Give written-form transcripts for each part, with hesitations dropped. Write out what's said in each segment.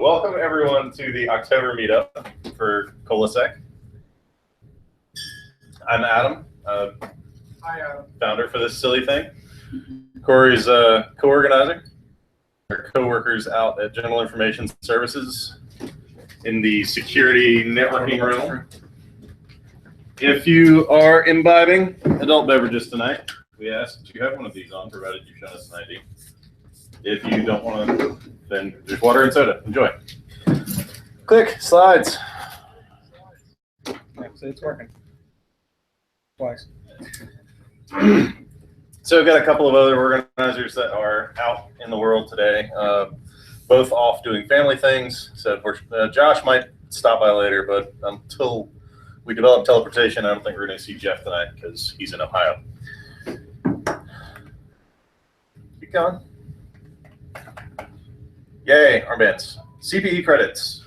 Welcome everyone to the October meetup for ColaSec. I'm Adam, Hi, Adam. founder for this silly thing. Corey's co-organizing. Our co-workers out at General Information Services in the security networking room. If you are imbibing adult beverages tonight, we ask that you have one of these on, provided you've shown us an ID. If you don't want to, then there's water and soda. Enjoy. Click slides. Yeah, so it's working. Twice. So we've got a couple of other organizers that are out in the world today, both off doing family things. So of course, Josh might stop by later, but until we develop teleportation, I don't think we're going to see Jeff tonight because he's in Ohio. Keep going. Yay, armbands. CPE credits.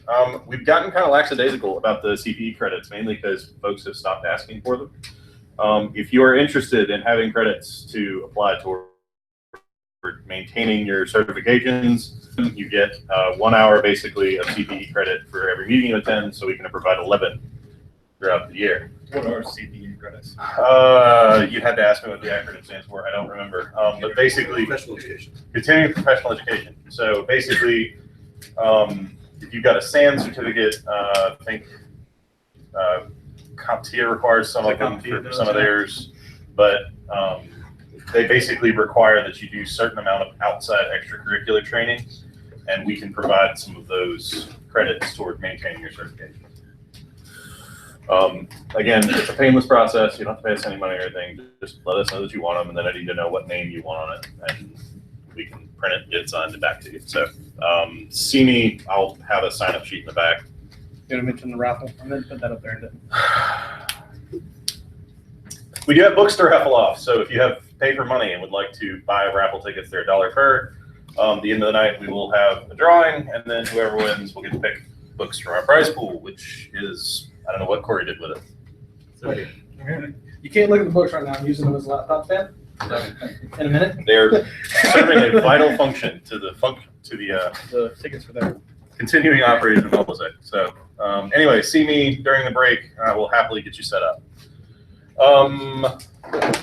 We've gotten kind of lackadaisical about the CPE credits, mainly because folks have stopped asking for them. If you are interested in having credits to apply toward maintaining your certifications, you get 1 hour basically of CPE credit for every meeting you attend, so we can provide 11 throughout the year. What are CPE credits? You had to ask me what the acronym stands for. I don't remember. But basically, Professional education. continuing professional education. So basically, if you've got a SAN certificate, I think CompTIA requires some of them for some of theirs, but they basically require that you do a certain amount of outside extracurricular training, and we can provide some of those credits toward maintaining your certification. Again, it's a painless process. You don't have to pay us any money or anything. Just let us know that you want them, and then I need to know what name you want on it, and we can print it, get it signed, and back to you. So see me. I'll have a sign-up sheet in the back. You want to mention the raffle? I'm going to put that up there. We do have books to raffle off, so if you have paper money and would like to buy raffle tickets, they're $1 per. The end of the night, we will have a drawing, and then whoever wins will get to pick books from our prize pool, which is, I don't know what Corey did with it. So, You can't look at the books right now. I'm using them as a laptop pen. In a minute. they're serving a vital function to the The tickets for there. continuing operation of ColaSec. So anyway, see me during the break. We'll happily get you set up.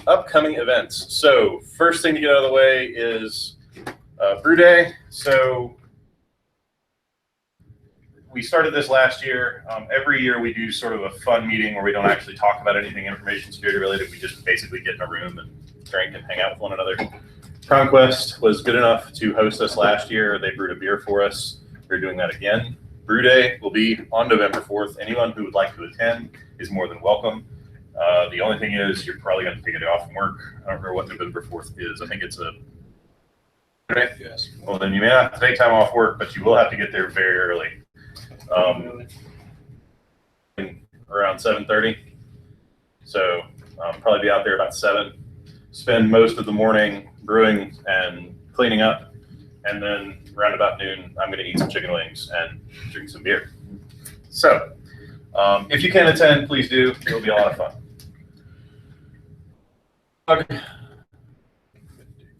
Upcoming events. So first thing to get out of the way is Brew Day. So we started this last year. Every year we do sort of a fun meeting where we don't actually talk about anything information security related. We just basically get in a room and drink and hang out with one another. Conquest was good enough to host us last year. They brewed a beer for us. They're doing that again. Brew Day will be on November 4th. Anyone who would like to attend is more than welcome. The only thing is you're probably going to take a day off from work. I don't remember what November 4th is. I think it's a Saturday. Yes. Well, then you may not have to take time off work, but you will have to get there very early. Around 7:30. So probably be out there about 7. Spend most of the morning brewing and cleaning up, and then around about noon, I'm going to eat some chicken wings and drink some beer. So if you can attend, please do. It'll be a lot of fun. Okay.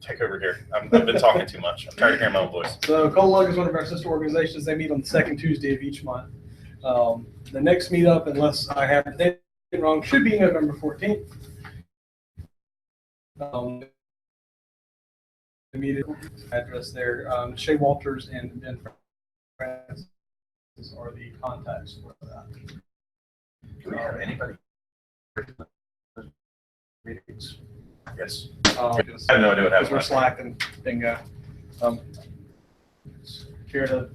Take over here. I've been talking too much. I'm tired of hearing my own voice. So ColaSec is one of our sister organizations. They meet on the second Tuesday of each month. The next meetup, unless I have the date wrong, should be November 14th. The meeting address there. Shay Walters and Ben Francis are the contacts for that. Do we have anybody? Meetings? Yes. I have no idea what happened. We're Slack and bingo. Care to?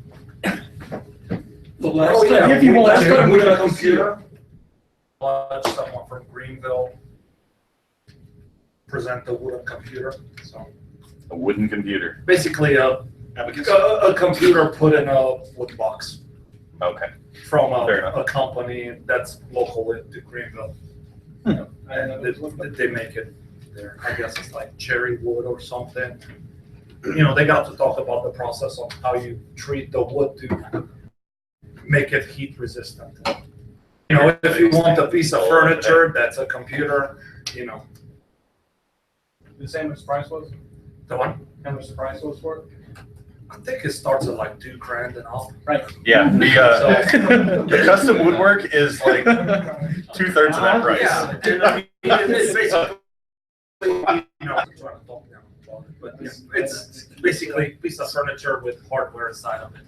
The last time, if you want last to. time we had a computer, someone from Greenville present the wooden computer. So A wooden computer. basically, a computer put in a wood box Okay. from Fair enough. a company that's local to Greenville. And they make it there. I guess it's like cherry wood or something. You know, they got to talk about the process of how you treat the wood to make it heat resistant. You know, if you want a piece of furniture that's a computer, you know. The same as the price was? The one? How much the price was for it? I think it starts at like $2,000 and up. Yeah, So- the custom woodwork is like 2/3 of that price. Yeah, and I mean, it's basically, you know, I'm trying to talk down about it, but it's basically a piece of furniture with hardware inside of it.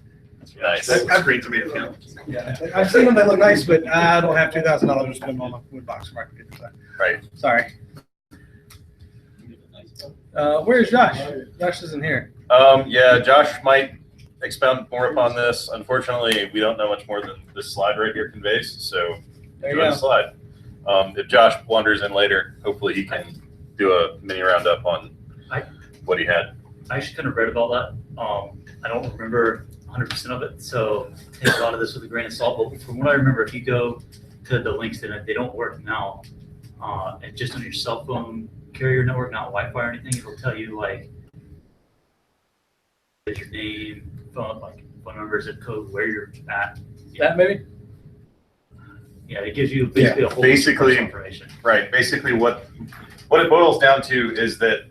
Nice. Screens are made of hemp. Yeah, I've seen them, they look nice, but I don't have $2,000 to spend on a wood box for my computer. So. Right. Sorry. Where's Josh? Josh isn't here. Yeah, Josh might expound more upon this. Unfortunately, we don't know much more than this slide right here conveys, so There you enjoy the go. slide. If Josh wanders in later, hopefully he can do a mini roundup on what he had. I actually kind of read about that. I don't remember 100% of it, so take a lot of this with a grain of salt. But from what I remember, if you go to the links in it, they don't work now. And just on your cell phone carrier network, not Wi-Fi or anything, it'll tell you like your name, phone number, zip code, where you're at. That maybe? Yeah, it gives you basically a whole bunch of basically- personal information. Right. Basically, what it boils down to is that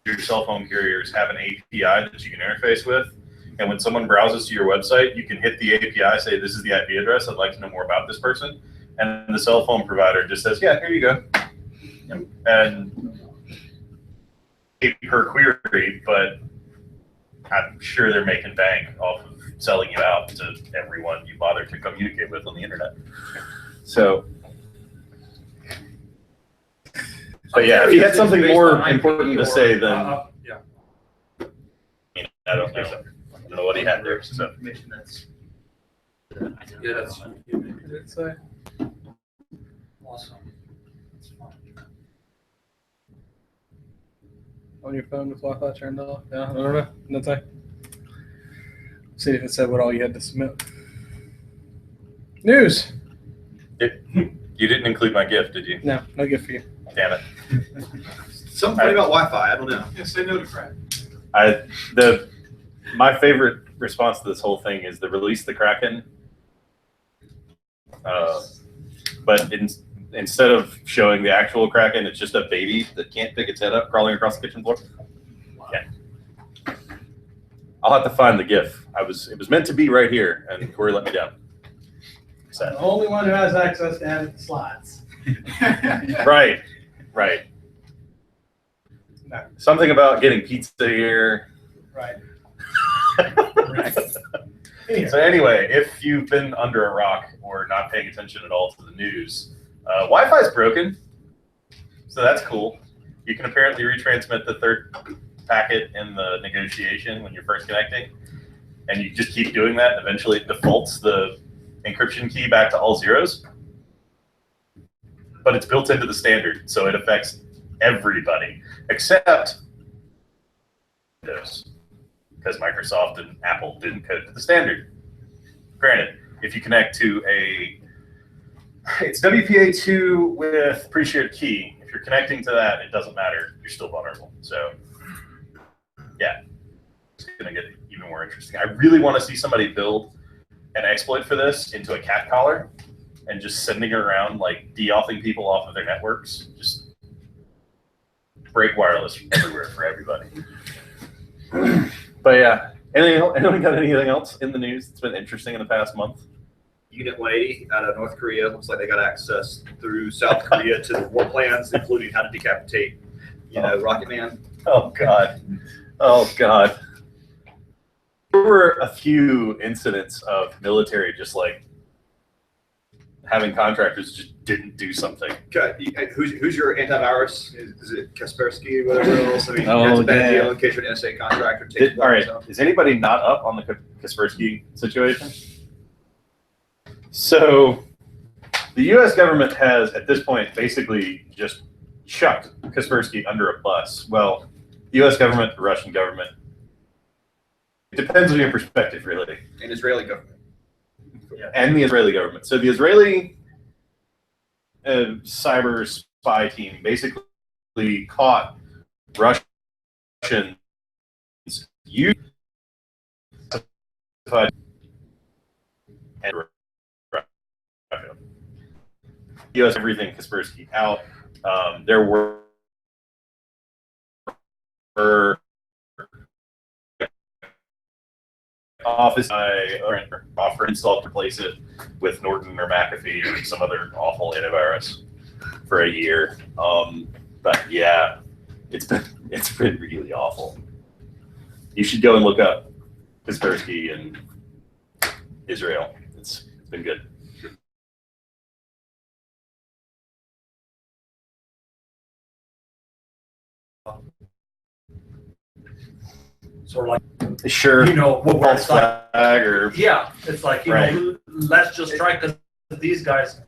your cell phone carriers have an API that you can interface with. And when someone browses to your website, you can hit the API, say, this is the IP address. I'd like to know more about this person. And the cell phone provider just says, yeah, here you go. And pay per query, but I'm sure they're making bank off of selling you out to everyone you bother to communicate with on the internet. So, but yeah, if you had something more important to say, then Yeah. I don't know. I don't know what he had there. Some So information that's Yeah, that's. Did it say? Awesome. That's fine. On your phone with Wi-Fi turned off? Yeah, I don't know. Nothing. See if it said what all you had to submit. News. you didn't include my gift, did you? No, no gift for you. Damn it. Something funny about Wi-Fi, I don't know. Yeah, say no to crack. My favorite response to this whole thing is the release the Kraken. But instead of showing the actual Kraken, it's just a baby that can't pick its head up crawling across the kitchen floor. Yeah. I'll have to find the GIF. It was meant to be right here, and Corey let me down. I'm Sad. the only one who has access to have the slides. Right. No. Something about getting pizza here. Right. So anyway, if you've been under a rock or not paying attention at all to the news, Wi-Fi is broken. So that's cool. You can apparently retransmit the third packet in the negotiation when you're first connecting. And you just keep doing that. And eventually it defaults the encryption key back to all zeros. But it's built into the standard, so it affects everybody except Windows, because Microsoft and Apple didn't code to the standard. Granted, if you connect to it's WPA2 with pre-shared key. If you're connecting to that, it doesn't matter. You're still vulnerable. So yeah, it's going to get even more interesting. I really want to see somebody build an exploit for this into a cat collar and just sending it around, like de-authing people off of their networks. Just break wireless everywhere for everybody. But yeah, anyone got anything else in the news that's been interesting in the past month? Unit 180 out of North Korea looks like they got access through South Korea to the war plans, including how to decapitate, Rocket Man. Oh God. There were a few incidents of military just like having contractors just didn't do something. Okay, who's your antivirus? Is it Kaspersky or whatever else? I mean, Oh, that's a bad yeah. deal in case you're an SA contractor. takes All right, stuff. is anybody not up on the Kaspersky situation? So the U.S. government has, at this point, basically just chucked Kaspersky under a bus. Well, the U.S. government, the Russian government, it depends on your perspective, really. And Israeli government. And the Israeli government. So the Israeli cyber spy team basically caught Russians using and Russia. US everything Kaspersky out. There were Office, I offer install to replace it with Norton or McAfee or some other awful antivirus for a year. But yeah, it's been really awful. You should go and look up Kaspersky and Israel. It's been good. Sort of like, Sure. you know, what False it's like. flag or Yeah, it's like, you Right. know, let's just try because these guys.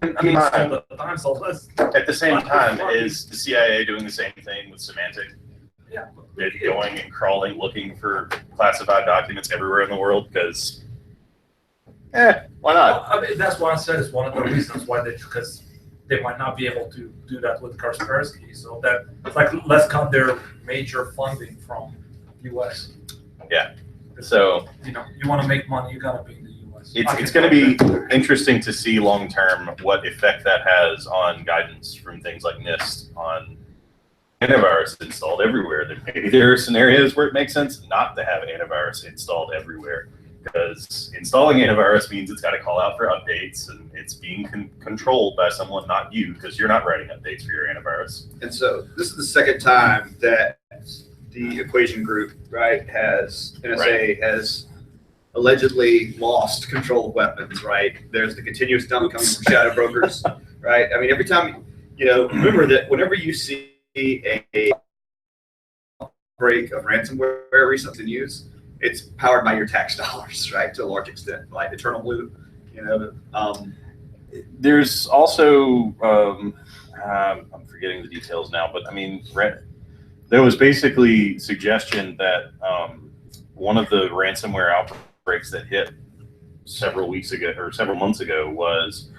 I mean, all the time, so let's. at the same time, is the CIA doing the same thing with semantic? Yeah. They're going and crawling, looking for classified documents everywhere in the world because, why not? I mean, that's what I said is one of the reasons why because they might not be able to do that with Kaspersky. So that it's like, let's cut their major funding from US. Yeah. So You know, you want to make money, you gotta be in the US. it's going to be interesting to see long term what effect that has on guidance from things like NIST on antivirus installed everywhere. Maybe there are scenarios where it makes sense not to have antivirus installed everywhere, because installing antivirus means it's got to call out for updates and it's being controlled by someone, not you, because you're not writing updates for your antivirus. And so this is the second time that the equation group, right, NSA has allegedly lost control of weapons, right? There's the continuous dump coming from shadow brokers, right? I mean, every time, you know, remember that whenever you see a break of ransomware recently in use, it's powered by your tax dollars, right? To a large extent, like Eternal Blue, you know. There's also, I'm forgetting the details now, but I mean, there was basically suggestion that one of the ransomware outbreaks that hit several weeks ago or several months ago was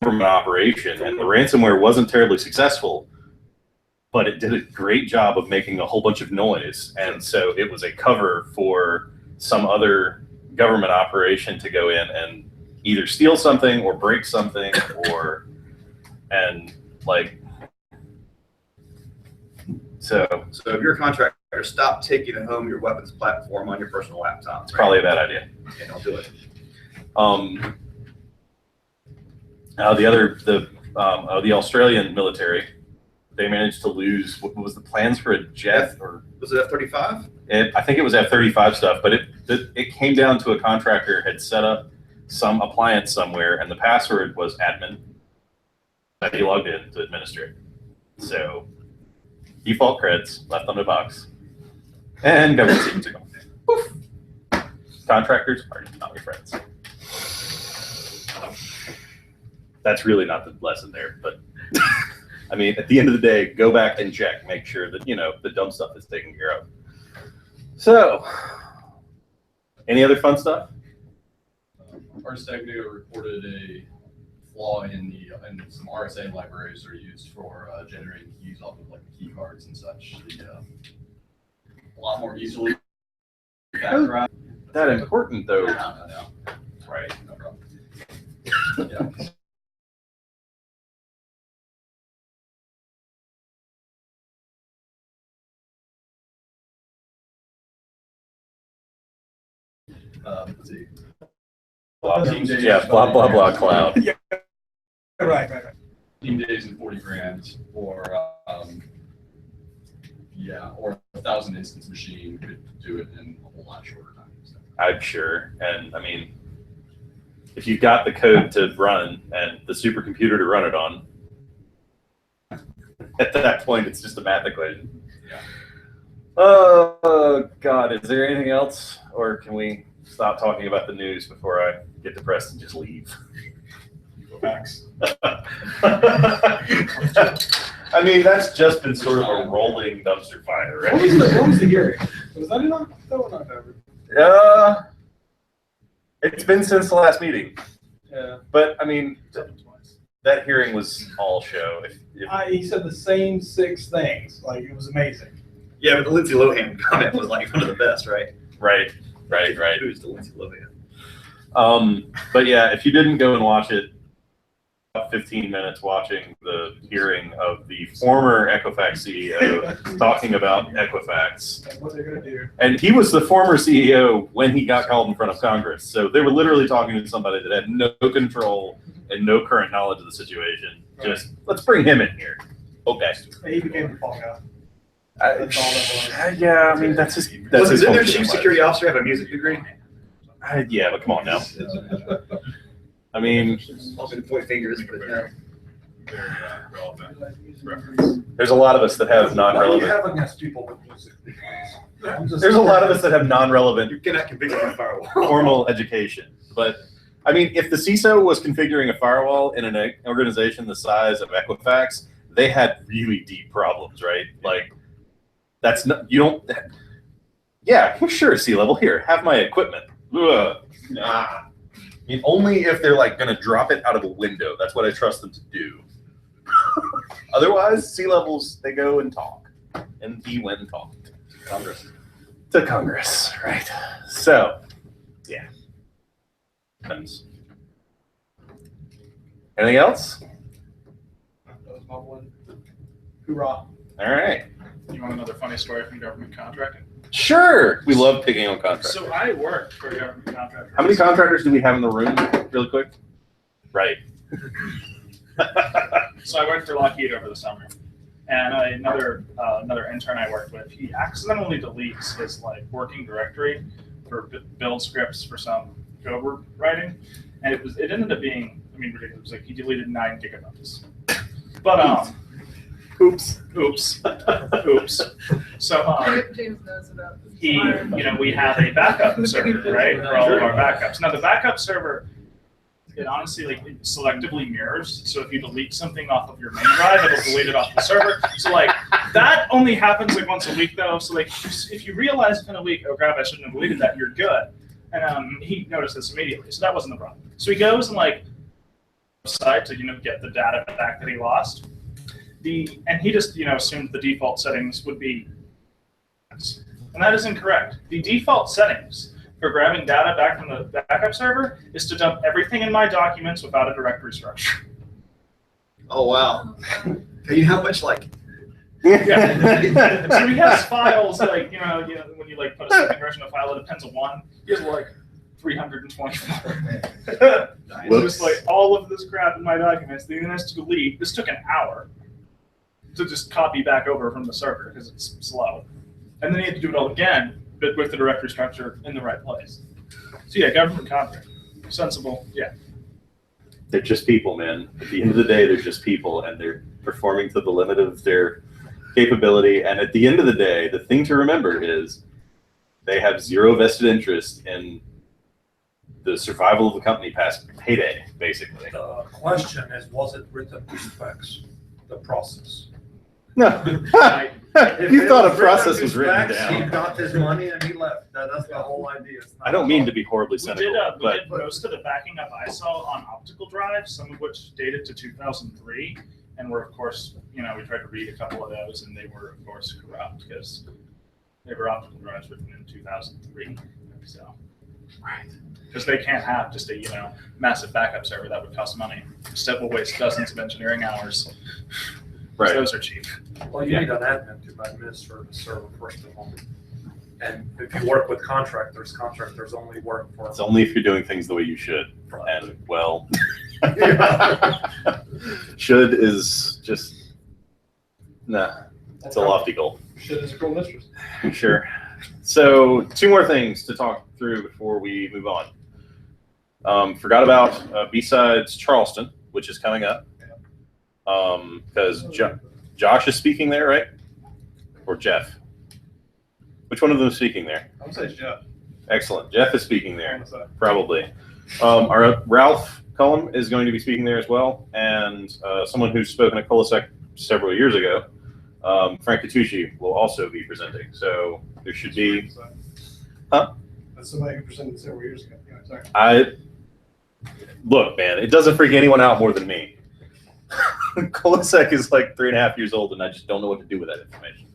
a government operation, and the ransomware wasn't terribly successful, but it did a great job of making a whole bunch of noise. And so it was a cover for some other government operation to go in and either steal something or break something so if you're a contractor, stop taking home your weapons platform on your personal laptop. it's probably a bad idea. Yeah, don't do it. The Australian military, they managed to lose, what was the plans for a jet, or Was it F-35? I think it was F-35 stuff, but it came down to a contractor had set up some appliance somewhere and the password was admin that he logged in to administer it. So default creds left on the box and government secrets are gone. Poof. Contractors are not your friends. That's really not the lesson there, but I mean, at the end of the day, go back and check, make sure that, you know, the dumb stuff is taken care of. So, any other fun stuff? RStagno reported a flaw in some RSA libraries are used for generating keys off of like key cards and such. A lot more easily background. That important though. No. Right. No problem. Yeah. Let's see. Yeah, blah, blah, blah, cloud. Yeah. Right. 15 days and 40 grand, or or 1,000 instance machine could do it in a whole lot shorter time. So. I'm sure. And I mean, if you've got the code to run and the supercomputer to run it on, at that point, it's just a math equation. Yeah. Oh, God. Is there anything else? Or can we stop talking about the news before I get depressed and just leave? Facts. I mean, that's just been sort of a rolling dumpster fire, right? What was the hearing? Was that in October? It's been since the last meeting. Yeah. But, I mean, that hearing was all show. He said the same 6 things. Like, it was amazing. Yeah, but the Lindsay Lohan comment was like one of the best, right? Right. Who's the Lindsay Lohan? But yeah, if you didn't go and watch it, 15 minutes watching the hearing of the former Equifax CEO talking about Equifax. And what they're gonna do. And he was the former CEO when he got called in front of Congress. So they were literally talking to somebody that had no control and no current knowledge of the situation. Just, let's bring him in here. Okay. He became the fall guy. That's all that was. Yeah, I mean, that's his. That's his Didn't their function in chief life. security officer have a music degree? Yeah, but come on now. I mean, I'm gonna point fingers, but no. Very relevant. there's a lot of us that have What do you non-relevant. have against people with music degrees? There's a lot of us that have non-relevant You cannot configure my firewall. formal education. But I mean, if the CISO was configuring a firewall in an organization the size of Equifax, they had really deep problems, right? Like, that's not, you don't, yeah, sure, C-level, here, have my equipment. Ugh, nah. I mean, only if they're like gonna drop it out of a window. That's what I trust them to do. Otherwise, C-levels, they go and talk. And he went and talked. Congress. To Congress, right. So, yeah. Depends. Anything else? That was my one. Hoorah. All right. You want another funny story from government contracting? Sure. We love picking on contractors. So I worked for a government contractor. How many contractors do we have in the room, really quick? Right. So I worked for Lockheed over the summer, and another intern I worked with, he accidentally deletes his like working directory for build scripts for some code writing, and it ended up being, I mean, ridiculous. It was like he deleted 9 gigabytes. But Oops. oops. So James knows about this. we have a backup server, right, for all of our backups. Now the backup server, it honestly like it selectively mirrors. So if you delete something off of your main drive, it'll delete it off the server. So like that only happens like once a week though. So like if you realize within a week, oh crap, I shouldn't have deleted that, you're good. And he noticed this immediately. So that wasn't the problem. So he goes and like site to get the data back that he lost. And he just assumed the default settings would be, and that is incorrect. The default settings for grabbing data back from the backup server is to dump everything in my documents without a directory structure. Oh, wow. You know how much like. Yeah. So he has files like when you like put a second version of a file, it depends on 1. He has like 324. Just like all of this crap in my documents. Then he has to delete. This took an hour to just copy back over from the server because it's slow. And then he had to do it all again, but with the directory structure in the right place. So yeah, government contract. Sensible, yeah. They're just people, man. At the end of the day, they're just people, and they're performing to the limit of their capability. And at the end of the day, the thing to remember is they have zero vested interest in the survival of the company past payday, basically. The question is, was it written to specs, the process? No. If You it thought a was process to was written specs, He down. got his money and he left. That's the whole idea. It's not I don't mean to be horribly We cynical, did but most of the backing up I saw on optical drives, some of which dated to 2003, and were of course, we tried to read a couple of those, and they were of course corrupt because they were optical drives written in 2003. So, right, because they can't have just a massive backup server that would cost money. Instead, will waste dozens of engineering hours. right. Those are cheap. Well, you need an admin to administer the server first of all. And if you work with contractors only work for. It's only if you're doing things the way you should. And well, should is just, nah, it's a lofty goal. Shit is a girl mistress. Sure. So 2 more things to talk through before we move on. Forgot about B-Sides Charleston, which is coming up. Because Josh is speaking there, right? Or Jeff? Which one of them is speaking there? I'm gonna say Jeff. Excellent. Jeff is speaking there, probably. Our Ralph Cullum is going to be speaking there as well, and someone who's spoken at ColaSec several years ago, Frank Catucci, will also be presenting. So there should be. Huh? That's somebody who presented several years ago. Yeah, sorry. Look, man, it doesn't freak anyone out more than me. ColaSec is like 3.5 years old, and I just don't know what to do with that information.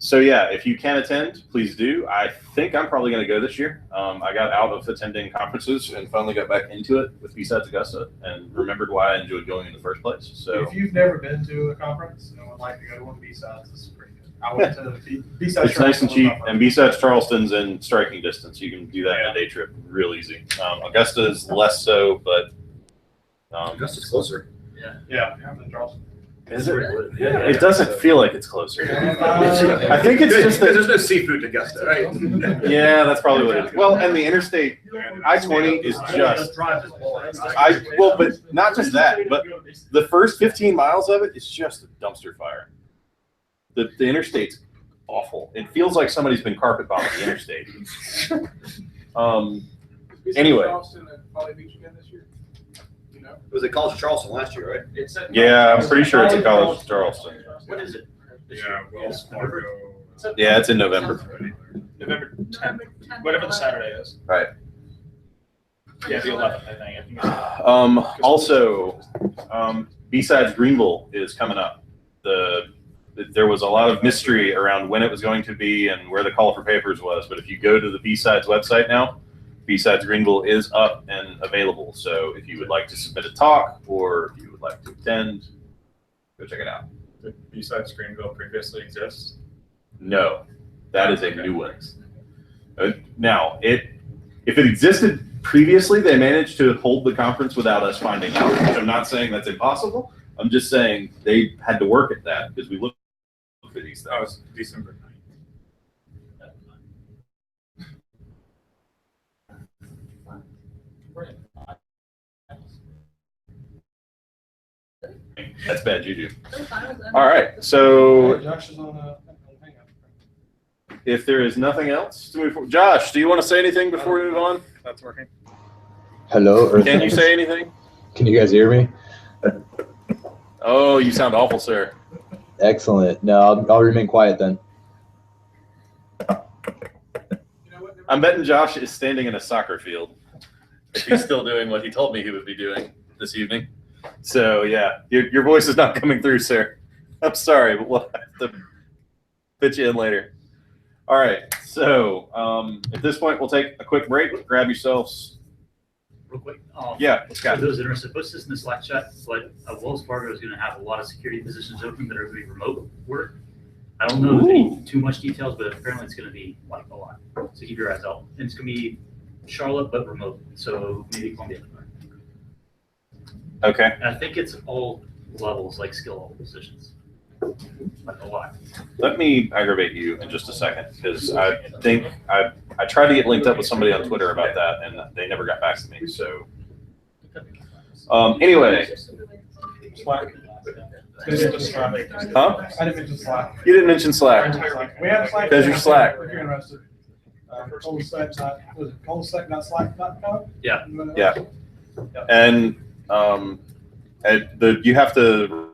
So yeah, if you can attend, please do. I think I'm probably going to go this year. I got out of attending conferences and finally got back into it with B-Sides Augusta and remembered why I enjoyed going in the first place. So If you've never been to a conference and would like to go to one of B-Sides, it's pretty good. I went to the B-Sides. it's nice and Charleston cheap, and B-Sides Charleston's in striking distance. You can do that in a day trip real easy. Augusta is less so, but Augusta's closer. Yeah, I'm in Charleston. is it? Yeah. It doesn't feel like it's closer. I think it's just Because that. there's no seafood in Augusta, right? Yeah, that's probably what it is. Well, and the interstate I-20 is just. drive is boring. Well, but not just that, but the first 15 miles of it is just a dumpster fire. The interstate's awful. It feels like somebody's been carpet bombing the interstate. Anyway. Charleston and Poly Beach again this year? You know? It was at College of Charleston last year, right? Yeah, I'm pretty sure it's at College of Charleston. What is it? Yeah, Wells Fargo. Yeah, it's in November. November 10th, whatever the Saturday is. Right. Yeah, the 11th, I think. Also, B-Sides Greenville is coming up. There was a lot of mystery around when it was going to be and where the call for papers was, but if you go to the B-Sides website now, B-Sides Greenville is up and available. So if you would like to submit a talk or if you would like to attend, go check it out. Did B-Sides Greenville previously exist? No, that is a new one. Now, if it existed previously, they managed to hold the conference without us finding out. I'm not saying that's impossible. I'm just saying they had to work at that because we looked for these That things. was December 9th. That's bad juju. All right, so Josh is on Hangout. if there is nothing else to move forward, Josh, do you want to say anything before we move on? That's working. Hello, Earth. Can you say anything? Can you guys hear me? Oh, you sound awful, sir. Excellent. No, I'll remain quiet then. I'm betting Josh is standing in a soccer field. If he's still doing what he told me he would be doing this evening. So yeah, your voice is not coming through, sir. I'm sorry, but we'll have to fit you in later. All right, so at this point, we'll take a quick break. Grab yourselves. Real quick. Yeah, For Scott. those interested, post this in the Slack chat, but Wells Fargo is going to have a lot of security positions open that are going to be remote work. I don't know any too much details, but apparently it's going to be like a lot. So keep your eyes out. And it's going to be Charlotte, but remote. So maybe Columbia. Okay. And I think it's all levels, like skill level positions. Like a lot. Let me aggravate you in just a second because I think I tried to get linked up with somebody on Twitter about that and they never got back to me. So anyway, Slack. huh? I didn't mention Slack. You didn't mention Slack. We have Slack. There's your Slack. If you're interested. ColaSec.slack.com? Yeah. Yeah. And you have to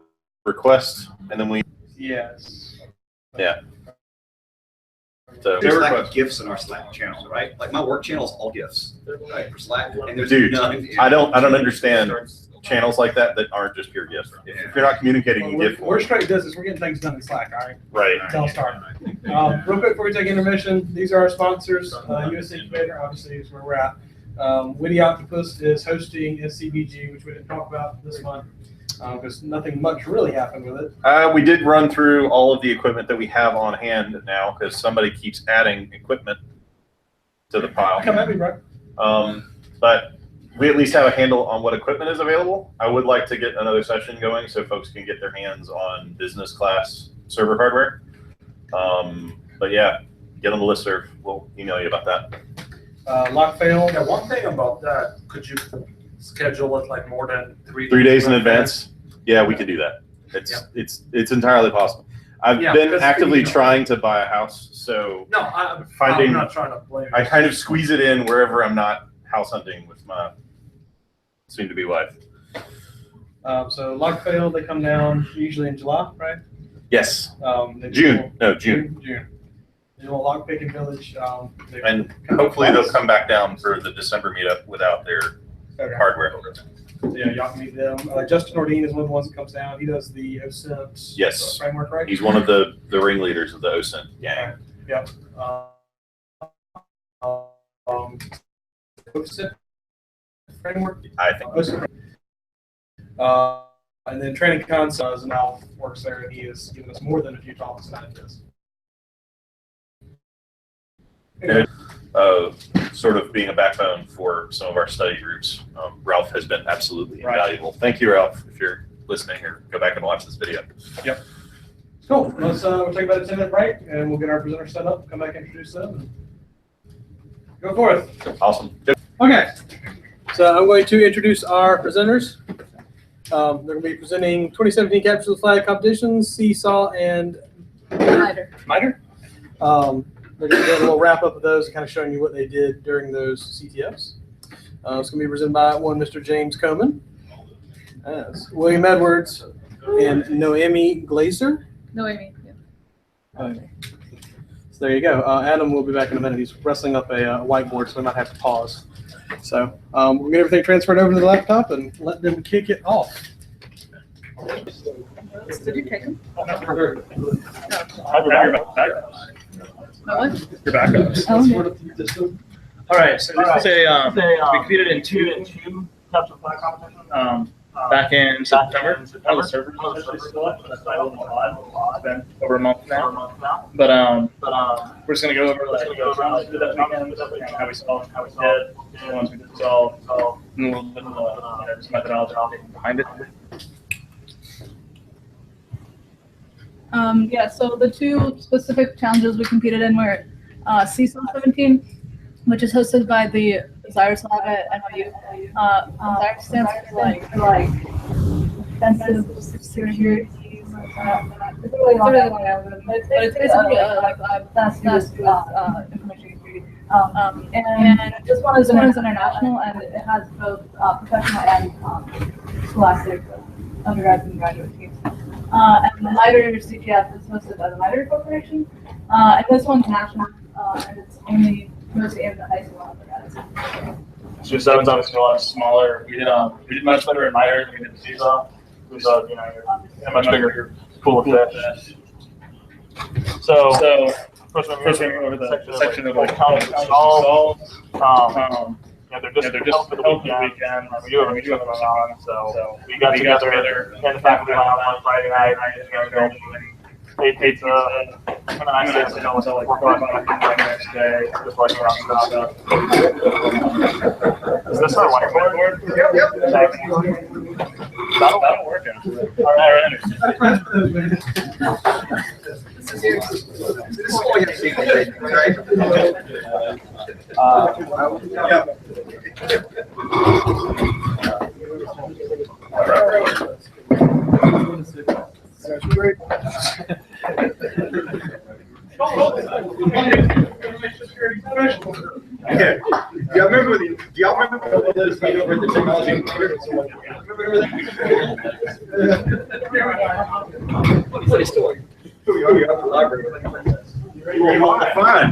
request and then we Yes. yeah. So There's like GIFs in our Slack channel, right? Like my work channel is all GIFs, right, for Slack. And there's Dude, none. I don't understand channels like that aren't just pure GIFs. If you're not communicating in GIF We're form, straight business. We're getting things done in Slack, all right? right? Don't start. Real quick before we take intermission, these are our sponsors. US Incubator, obviously, is where we're at. Witty Octopus is hosting SCBG, which we didn't talk about this month because nothing much really happened with it. We did run through all of the equipment that we have on hand now because somebody keeps adding equipment to the pile. Come at me, bro. But we at least have a handle on what equipment is available. I would like to get another session going so folks can get their hands on business class server hardware. But yeah, get on the listserv. We'll email you about that. Lock fail. Yeah, one thing about that, could you schedule it like more than 3 days in advance. Yeah, we could do that. It's entirely possible. I've Yeah, been because, actively you know, trying to buy a house, so No, I'm Finding- not trying to blame. I kind of squeeze it in wherever I'm not house hunting with my soon-to-be wife. So lock fail, they come down usually in July, right? Yes, They June. No, June. June. They will lock picking village. And hopefully they'll come back down for the December meetup without their Okay. hardware. Yeah, y'all can meet them. Justin Ordine is one of the ones that comes down. He does the OSINT Yes. framework, right? He's one of the ringleaders of the OSINT gang. Yeah. OSINT framework. I think. And then Training Concepts now works there, and he has given us more than a few talks about this. Sort of being a backbone for some of our study groups. Ralph has been absolutely invaluable. Thank you, Ralph, if you're listening, or go back and watch this video. Yep. Cool. Let's we'll take about a 10-minute break, and we'll get our presenters set up. Come back and introduce them. And go forth. Awesome. Okay. So I'm going to introduce our presenters. They're going to be presenting 2017 Capture the Flag competitions, CSAW and MITRE. They're going to do a little wrap up of those and kind of showing you what they did during those CTFs. It's going to be presented by one Mr. James Coman, William Edwards, and Noemi Glaeser. Noemi. Yeah. Okay. So there you go. Adam will be back in a minute. He's wrestling up a whiteboard, so we might have to pause. So we'll get everything transferred over to the laptop and let them kick it off. Did you take them? Your backups. Oh, yeah. All right, so this is we competed in two Capture the Flag competitions back in September. All the servers actually still up, but that's why it's been over a month now. But we're just gonna go over like rounds we did that weekend, how we solved, the ones we did solve, and a little bit of just methodology behind it. Yeah, so the two specific challenges we competed in were CSAW 17, which is hosted by the Desires Lab at NYU. Desires stands for like defensive security. It's a really long acronym, but it's basically like that's information security. And this one is international, and it has both professional and ColaSec undergrads and graduate teams. And the MITRE CTF is hosted by the MITRE Corporation. And this one's national, and it's mostly aimed at high school undergrads. So that was obviously a lot smaller. We did much better in MITRE than we did in CSAW. We saw, a much bigger pool of fish. So first we're going over the section of like how to install. They're just held for the weekend. We do have it going on. So we got together in the faculty lounge on Friday night. Ate pizza, and then I said, like work on the next day, just working around stuff. Is this our whiteboard? Yep. That'll work. All right. This is all you have to see, right? Okay. Do y'all remember when those meet over at the technology? What is story? You got the library. You will find.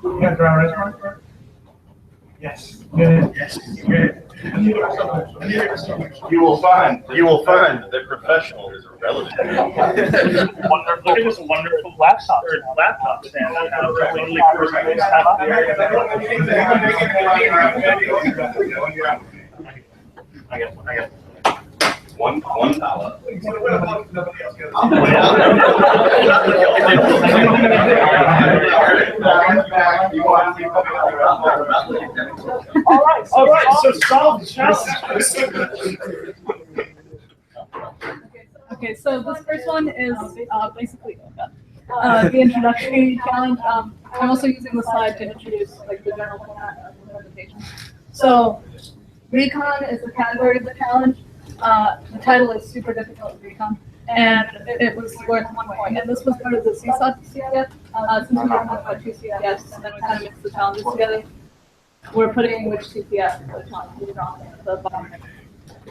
You got dry restaurant? Yes. Good. Yes. Good. You will find that professionals are relative. Look at this wonderful laptop stand. I got $1. All right. So solve the challenge. Okay, so this first one is basically the introductory challenge. I'm also using the slide to introduce like the general format of the presentation. So Recon is the category of the challenge. The title is super difficult Recon, and it was worth 1 point. And this was part of the CSAW CTF. Since we talked about 2 CTFs, and then we kind of mixed the challenges together. We're putting which CTF the challenge is on the bottom.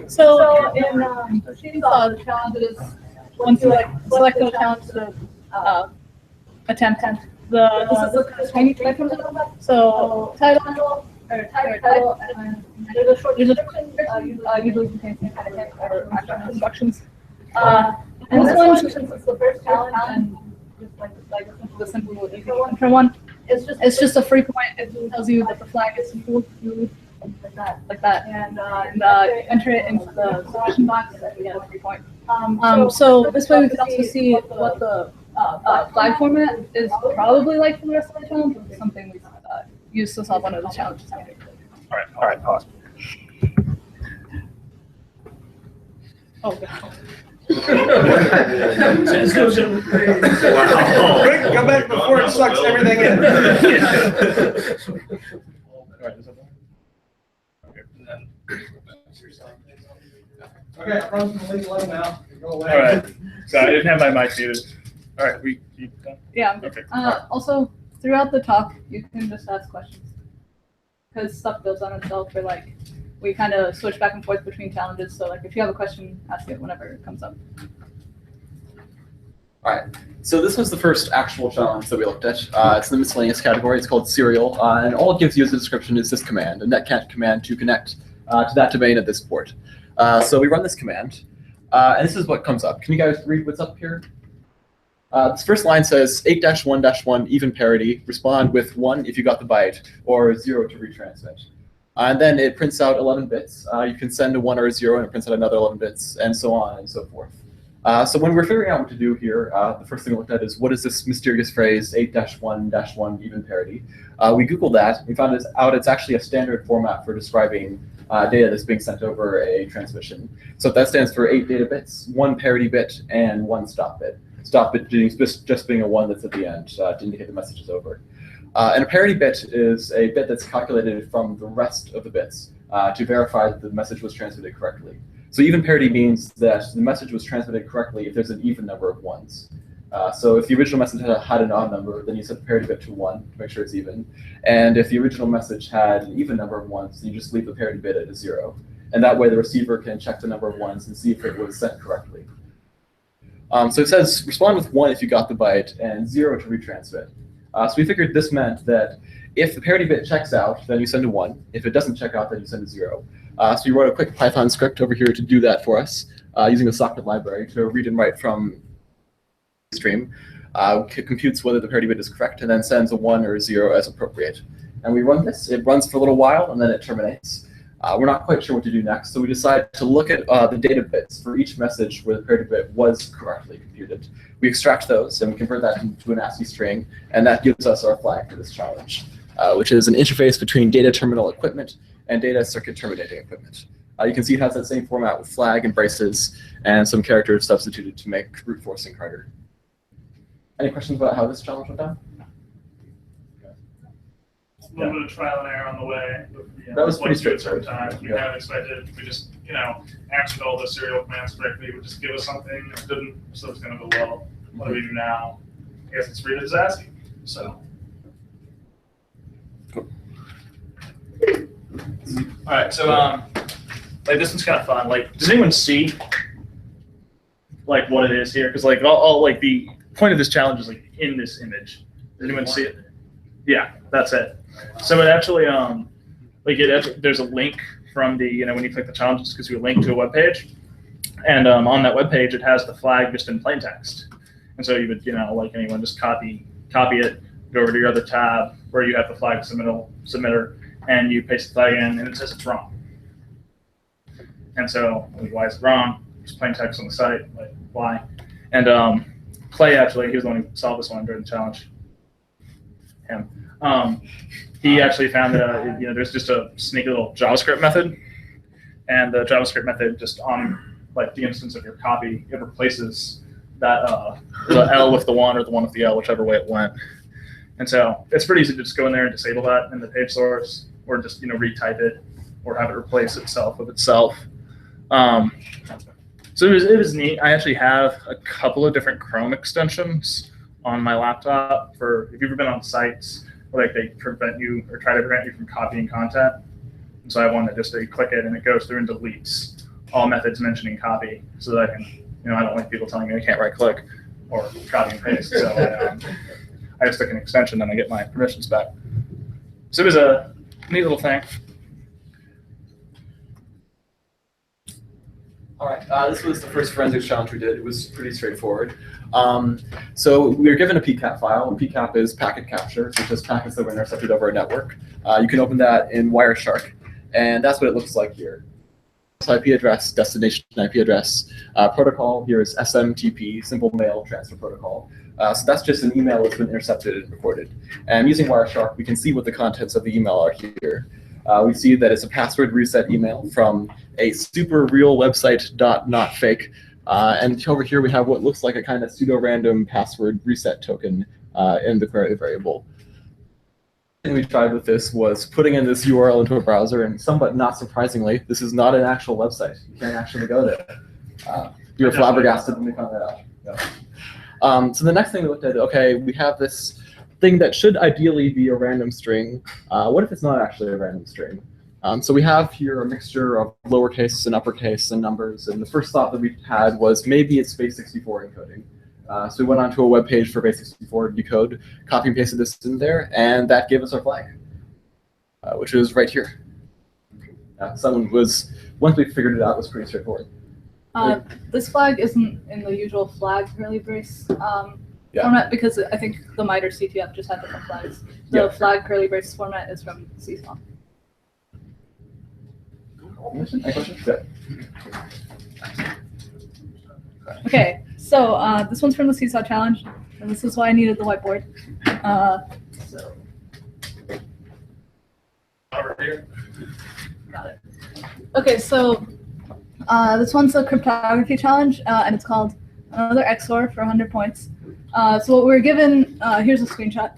So in CSAW, the challenge is once you select a challenge to attempt. This is a tiny spectrum. So title, or title, and there's a short description, usually contains some kind of hint or actual instructions. And this one, since it's the first challenge, and just like the simple intro one, it's just a free point. It tells you that the flag is moved like that, and enter it into the solution box, and you get a free point. So this way we can also see what the flag format is probably like for the rest of the challenge, which is something we use to solve one of the challenges. All right, pause. Oh, God. Wow. Quick, come back before it sucks everything in. Okay, I'm from the legal level now. Go away. All right. So I didn't have my mic muted. All right, you done? Yeah. Okay. Also, throughout the talk, you can just ask questions because stuff builds on itself. Or like, we kind of switch back and forth between challenges. So like, if you have a question, ask it whenever it comes up. All right, so this was the first actual challenge that we looked at. It's in the miscellaneous category. It's called serial, and all it gives you as a description is this command, a netcat command to connect to that domain at this port. So we run this command, and this is what comes up. Can you guys read what's up here? This first line says 8-1-1 even parity. Respond with 1 if you got the byte, or 0 to retransmit. And then it prints out 11 bits. You can send a 1 or a 0, and it prints out another 11 bits, and so on and so forth. So when we're figuring out what to do here, the first thing we looked at is what is this mysterious phrase 8-1-1 even parity. We Googled that. We found out it's actually a standard format for describing data that's being sent over a transmission. So that stands for 8 data bits, 1 parity bit, and 1 stop bit. Stop bit just being a 1 that's at the end to indicate the message is over. And a parity bit is a bit that's calculated from the rest of the bits to verify that the message was transmitted correctly. So even parity means that the message was transmitted correctly if there's an even number of 1s. So if the original message had an odd number, then you set the parity bit to 1 to make sure it's even. And if the original message had an even number of 1s, then you just leave the parity bit at a 0. And that way the receiver can check the number of 1s and see if it was sent correctly. So it says respond with 1 if you got the byte and 0 to retransmit. So we figured this meant that if the parity bit checks out, then you send a 1. If it doesn't check out, then you send a 0. So we wrote a quick Python script over here to do that for us, using the socket library to read and write from stream. Computes whether the parity bit is correct, and then sends a 1 or a 0 as appropriate. And we run this. It runs for a little while, and then it terminates. We're not quite sure what to do next, so we decided to look at the data bits for each message where the parity bit was correctly computed. We extract those, and we convert that into an ASCII string, and that gives us our flag for this challenge, which is an interface between data terminal equipment and data circuit terminating equipment. You can see it has that same format with flag and braces and some characters substituted to make brute forcing harder. Any questions about how this challenge went down? A little bit of trial and error on the way. That was pretty straightforward. Sometimes we kind of expected if we just, answered all the serial commands correctly, it would just give us something. It didn't, so it's going to go well. What do we do now? I guess it's read it as ASCII. So. Cool. All right, so like this one's kind of fun. Like, does anyone see like what it is here? Because like all like the point of this challenge is like in this image. Does anyone see it? Yeah, that's it. So it actually there's a link from the when you click the challenges, it gives you a link to a web page, and on that web page it has the flag just in plain text. And so you would like anyone just copy it, go over to your other tab where you have the flag submitter, and you paste the flag in, and it says it's wrong. And so, why is it wrong? Just plain text on the site, like why? And Clay actually, he was the one who solved this one during the challenge. Him. He actually found that there's just a sneaky little JavaScript method, and the JavaScript method just on like the instance of your copy, it replaces that the L with the 1 or the 1 with the L, whichever way it went. And so it's pretty easy to just go in there and disable that in the page source, or just retype it, or have it replace itself with itself. So it was neat. I actually have a couple of different Chrome extensions on my laptop for if you've ever been on sites where like they prevent you or try to prevent you from copying content. And so I have one that just you click it and it goes through and deletes all methods mentioning copy, so that I can I don't like people telling me I can't right click or copy and paste. So I just took an extension and I get my permissions back. So it was a Neat little thing. All right, this was the first forensics challenge we did. It was pretty straightforward. So we were given a PCAP file, and PCAP is packet capture, which is packets that were intercepted over a network. You can open that in Wireshark, and that's what it looks like here. So IP address, destination IP address. Protocol here is SMTP, Simple Mail Transfer Protocol. So that's just an email that's been intercepted and recorded. And using Wireshark, we can see what the contents of the email are here. We see that it's a password reset email from a super real website not fake. And over here we have what looks like a kind of pseudo-random password reset token in the query variable. The thing we tried with this was putting in this URL into a browser, and somewhat not surprisingly, this is not an actual website. You can't actually go there. We were flabbergasted when we found that out. Yeah. So the next thing we looked at, okay, we have this thing that should ideally be a random string. What if it's not actually a random string? So we have here a mixture of lowercase and uppercase and numbers, and the first thought that we had was maybe it's base64 encoding. So we went onto a web page for base64 to decode, copy and pasted this in there, and that gave us our flag, which is right here. Once we figured it out, it was pretty straightforward. This flag isn't in the usual flag curly brace format because I think the MITRE CTF just had different flags. The flag curly brace format is from CSAW. Any questions? Yeah. Okay, so this one's from the CSAW challenge, and this is why I needed the whiteboard. Got it. Okay, so this one's a cryptography challenge, and it's called Another XOR for 100 points. So what we were given, here's a screenshot.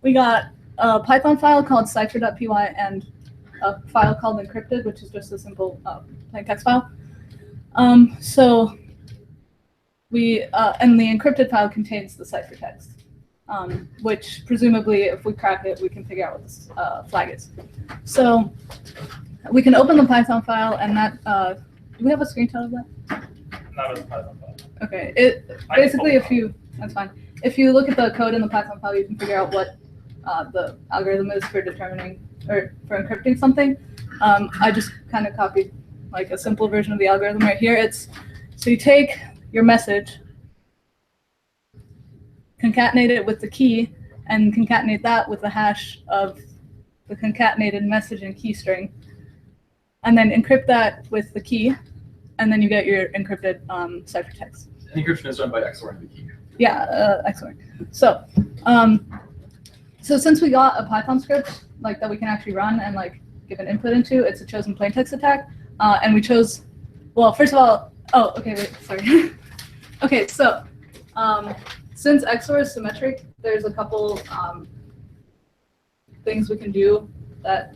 We got a Python file called cipher.py and a file called encrypted, which is just a simple plain text file. So we, and the encrypted file contains the ciphertext, which presumably if we crack it, we can figure out what this flag is. So we can open the Python file and that, do we have a screenshot of that? Not as a Python file. Okay, basically that's fine. If you look at the code in the Python file, you can figure out what the algorithm is for determining or for encrypting something. I just kind of copied like a simple version of the algorithm right here. So you take your message, concatenate it with the key, and concatenate that with the hash of the concatenated message and key string, and then encrypt that with the key, and then you get your encrypted ciphertext. Encryption is done by XORing the key. Yeah, XOR. So, so since we got a Python script like that we can actually run and like give an input into, it's a chosen plaintext attack, and we chose. Well, first of all, oh, okay, wait, sorry. Okay, so since XOR is symmetric, there's a couple things we can do that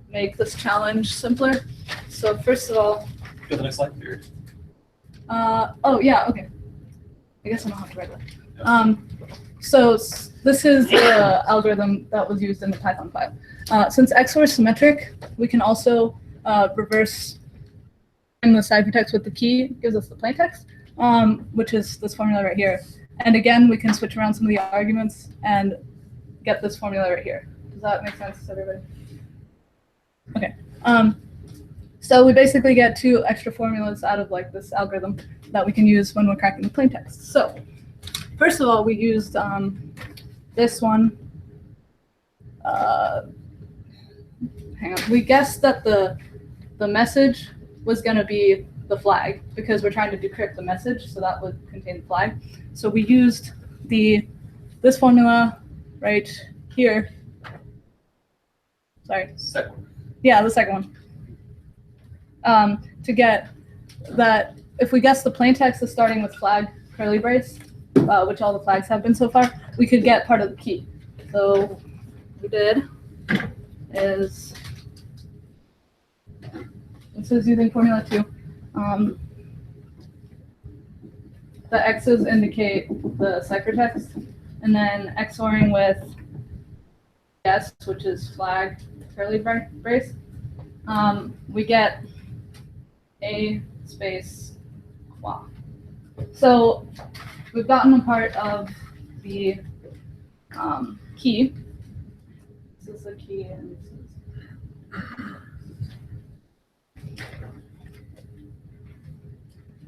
make this challenge simpler. So first of all, go to the next slide here. Oh yeah, okay. I guess I don't have to write that. So this is the algorithm that was used in the Python file. Since XOR is symmetric, we can also reverse in the ciphertext with the key, gives us the plaintext, which is this formula right here. And again, we can switch around some of the arguments and get this formula right here. Does that make sense to everybody? Okay. So we basically get two extra formulas out of like this algorithm that we can use when we're cracking the plaintext. So first of all, we used this one. Hang on. We guessed that the message was going to be the flag because we're trying to decrypt the message, so that would contain the flag. So we used this formula right here. Sorry. Second one. Yeah, the second one. To get that, if we guess the plaintext is starting with flag curly brace, which all the flags have been so far, we could get part of the key. So what we did is, this is using formula 2. The X's indicate the ciphertext, and then XORing with S, which is flag curly brace, we get a space qua. So we've gotten a part of the key. This is is the key, and this is.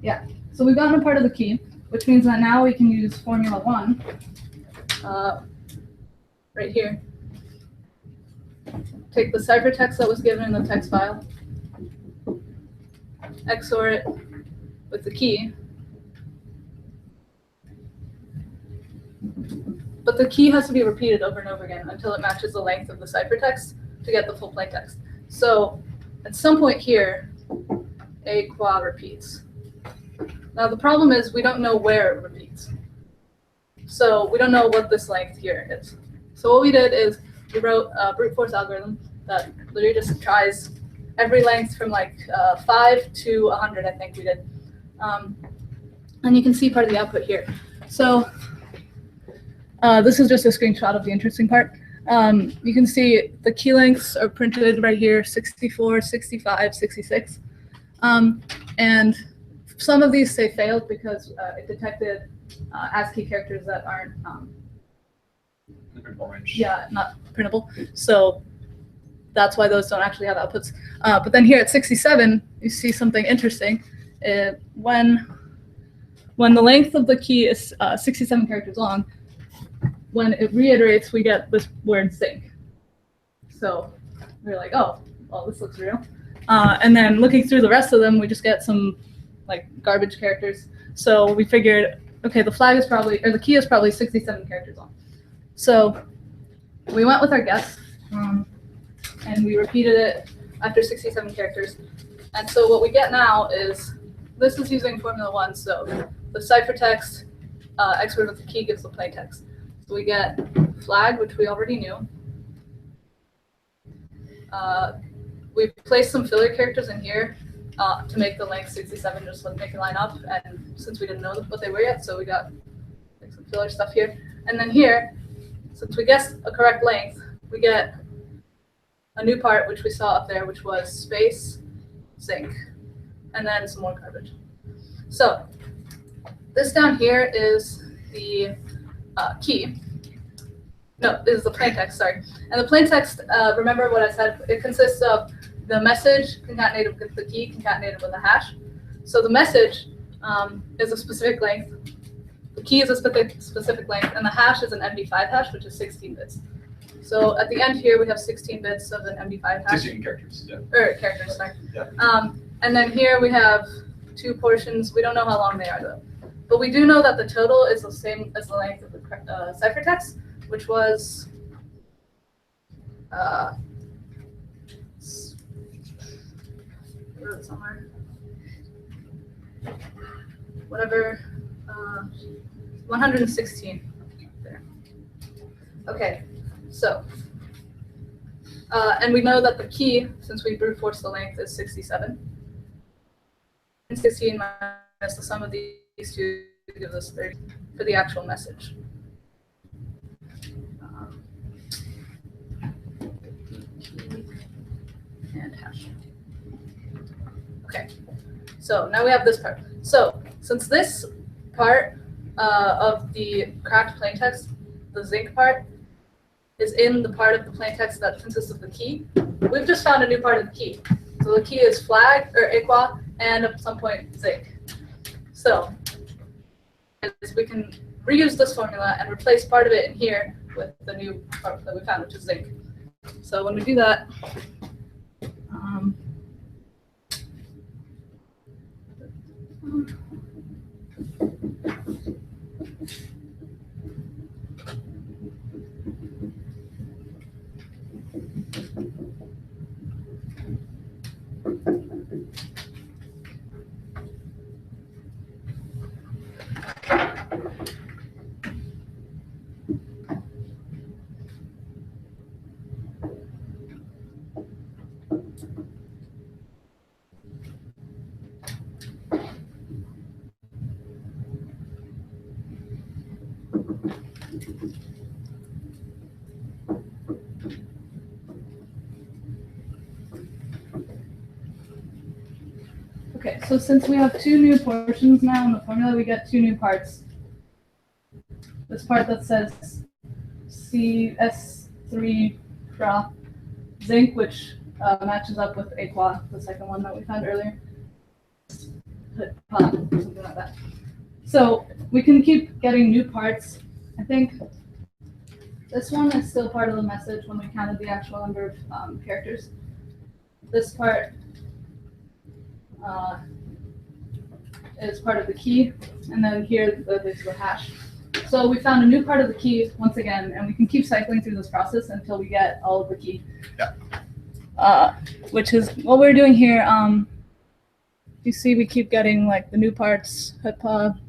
Yeah, so we've gotten a part of the key, which means that now we can use formula 1 right here. Take the ciphertext that was given in the text file, XOR it with the key. But the key has to be repeated over and over again until it matches the length of the ciphertext to get the full plaintext. So at some point here, A qua repeats. Now the problem is we don't know where it repeats. So we don't know what this length here is. So what we did is we wrote a brute force algorithm that literally just tries every length from like 5 to 100, I think we did. And you can see part of the output here. So this is just a screenshot of the interesting part. You can see the key lengths are printed right here, 64, 65, 66. And some of these say failed because it detected ASCII characters that aren't not printable. So that's why those don't actually have outputs. But then here at 67, you see something interesting. When the length of the key is 67 characters long, when it reiterates, we get this word sync. So we're like, oh, well, this looks real. And then looking through the rest of them, we just get some like garbage characters. So we figured, okay, the flag is probably, or the key is probably 67 characters long. So we went with our guess, and we repeated it after 67 characters. And so what we get now is, this is using formula 1, so the ciphertext XOR with the key gives the plaintext. So we get flag, which we already knew. We placed some filler characters in here to make the length 67, just to make it line up. And since we didn't know what they were yet, so we got like, some filler stuff here. And then here, since we guessed a correct length, we get a new part, which we saw up there, which was space, sync, and then some more garbage. So this down here is the key. No, this is the plaintext, sorry. And the plaintext, remember what I said, it consists of the message concatenated with the key concatenated with a hash. So the message is a specific length, the key is a specific length, and the hash is an MD5 hash, which is 16 bits. So at the end here, we have 16 bits of an MD5 hash. 16 characters, yeah. Or characters, sorry. Yeah. And then here we have 2 portions. We don't know how long they are, though. But we do know that the total is the same as the length of the ciphertext, which was somewhere. Whatever, 116 there. Okay, so, and we know that the key, since we brute force the length, is 67. And 16 minus the sum of these two gives us 30 for the actual message. And hash. Okay, so now we have this part. So since this part of the cracked plaintext, the zinc part, is in the part of the plaintext that consists of the key, we've just found a new part of the key. So the key is flag or aqua, and at some point zinc. So we can reuse this formula and replace part of it in here with the new part that we found, which is zinc. So when we do that, okay, so since we have 2 new portions now in the formula, we get 2 new parts. This part that says CS3 CRA, zinc, which matches up with aqua, the second one that we found earlier. Something like that. So we can keep getting new parts. I think this one is still part of the message when we counted the actual number of characters. This part is part of the key, and then here there's the hash. So we found a new part of the key once again, and we can keep cycling through this process until we get all of the key. Yeah. Which is what we're doing here. You see, we keep getting like the new parts, HUDPA,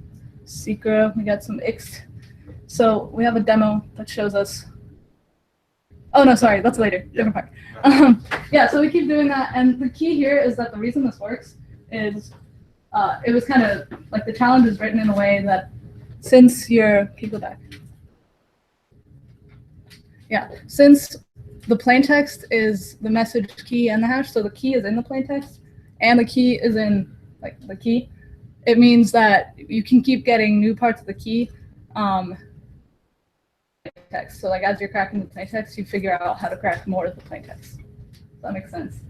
Secret, we got some X. So we have a demo that shows us. Oh no, sorry, that's later, different part. Yeah, so we keep doing that, and the key here is that the reason this works is it was kind of like the challenge is written in a way that since you're, can you go back? Yeah, since the plaintext is the message key and the hash, so the key is in the plaintext and the key is in like the key, it means that you can keep getting new parts of the key. Text. So like as you're cracking the plaintext, you figure out how to crack more of the plaintext. Does that make sense?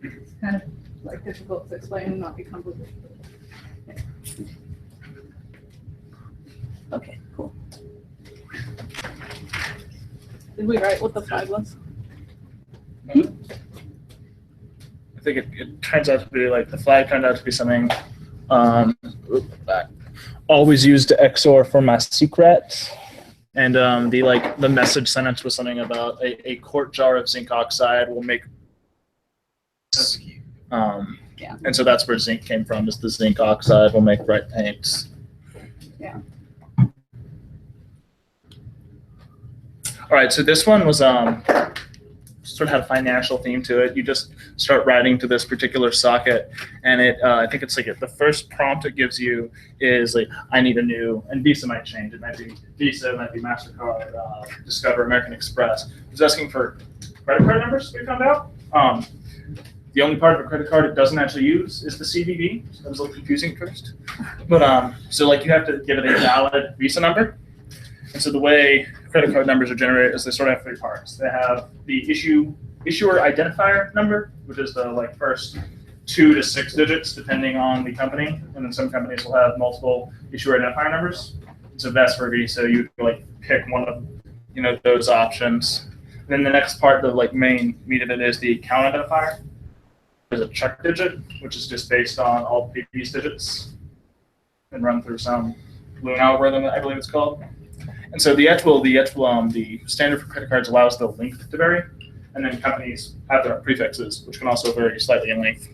It's kind of like difficult to explain and not be complicated. Okay, cool. Did we write what the flag was? I think it turns out to be like the flag turned out to be something always used to XOR for my secret. And the message sentence was something about a quart jar of zinc oxide will make. Yeah. And so that's where zinc came from. Is the zinc oxide will make bright paints. Yeah. All right. So this one was sort of had a financial theme to it. You just start writing to this particular socket, and it I think it's like the first prompt it gives you is like, I need a new, and Visa might change. It might be Visa, it might be MasterCard, Discover, American Express. It's asking for credit card numbers, we found out. The only part of a credit card it doesn't actually use is the CVV. So that was a little confusing at first. But so like you have to give it a valid Visa number. And so the way credit card numbers are generated is they sort of have three parts. They have the issuer identifier number, which is the like first 2 to 6 digits depending on the company, and then some companies will have multiple issuer identifier numbers. So that's for Visa, you like pick one of those options. And then the next part, the like main meat of it, is the account identifier. There's a check digit, which is just based on all previous digits and run through some Loon algorithm, I believe it's called. And so the standard for credit cards allows the length to vary, and then companies have their own prefixes, which can also vary slightly in length.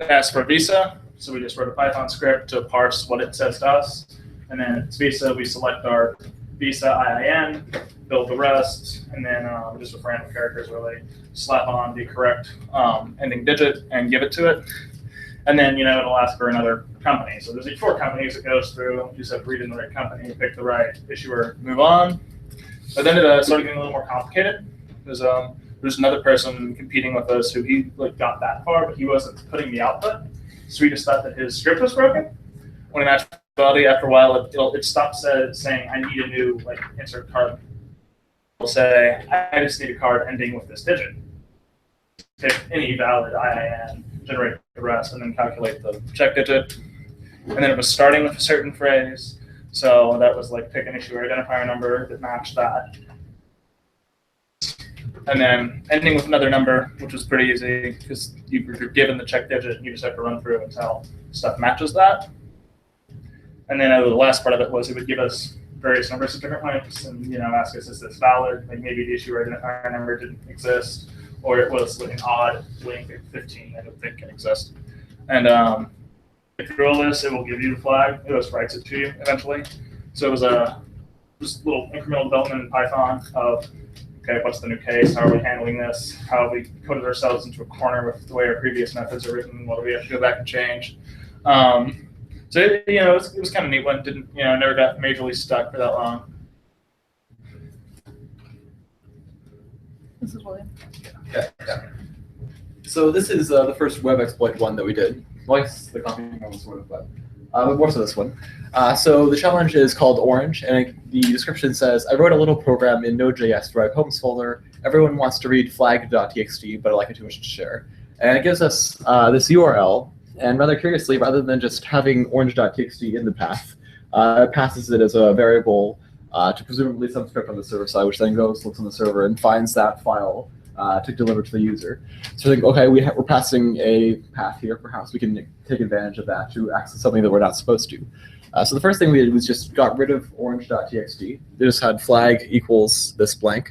As for Visa, so we just wrote a Python script to parse what it says to us, and then it's Visa, we select our Visa IIN, build the rest, and then just with random characters really slap on the correct ending digit and give it to it. And then, it'll ask for another company. So there's like 4 companies it goes through. You just have to read in the right company, pick the right issuer, move on. But then it started getting a little more complicated. There's another person competing with us who he got that far, but he wasn't putting the output. So we just thought that his script was broken. When in actuality, after a while, it stops saying, I need a new insert card. It'll say, I just need a card ending with this digit. Pick any valid IIN, generate the rest, and then calculate the check digit. And then it was starting with a certain phrase. So that was pick an issuer identifier number that matched that. And then ending with another number, which was pretty easy because you're given the check digit and you just have to run through until stuff matches that. And then the last part of it was it would give us various numbers of different lengths and ask us, is this valid? Maybe the issuer identifier number didn't exist, or it was an odd length of 15 I don't think can exist. And if you roll this, it will give you the flag. It just writes it to you eventually. So it was just a little incremental development in Python of, okay, what's the new case? How are we handling this? How have we coded ourselves into a corner with the way our previous methods are written? What do we have to go back and change? So it was kind of neat one. Didn't never got majorly stuck for that long. This is William. Yeah. So this is the first web exploit one that we did. Well, I guess the copying one was sort of web. but more so this one. So the challenge is called Orange, and the description says, I wrote a little program in Node.js for my homes folder. Everyone wants to read flag.txt, but I like it too much to share. And it gives us this URL, and rather curiously, rather than just having orange.txt in the path, it passes it as a variable to presumably some script on the server side, which then goes, looks on the server, and finds that file to deliver to the user. So think, okay, we're passing a path here. Perhaps we can take advantage of that to access something that we're not supposed to. So the first thing we did was just got rid of orange.txt. They just had flag equals this blank.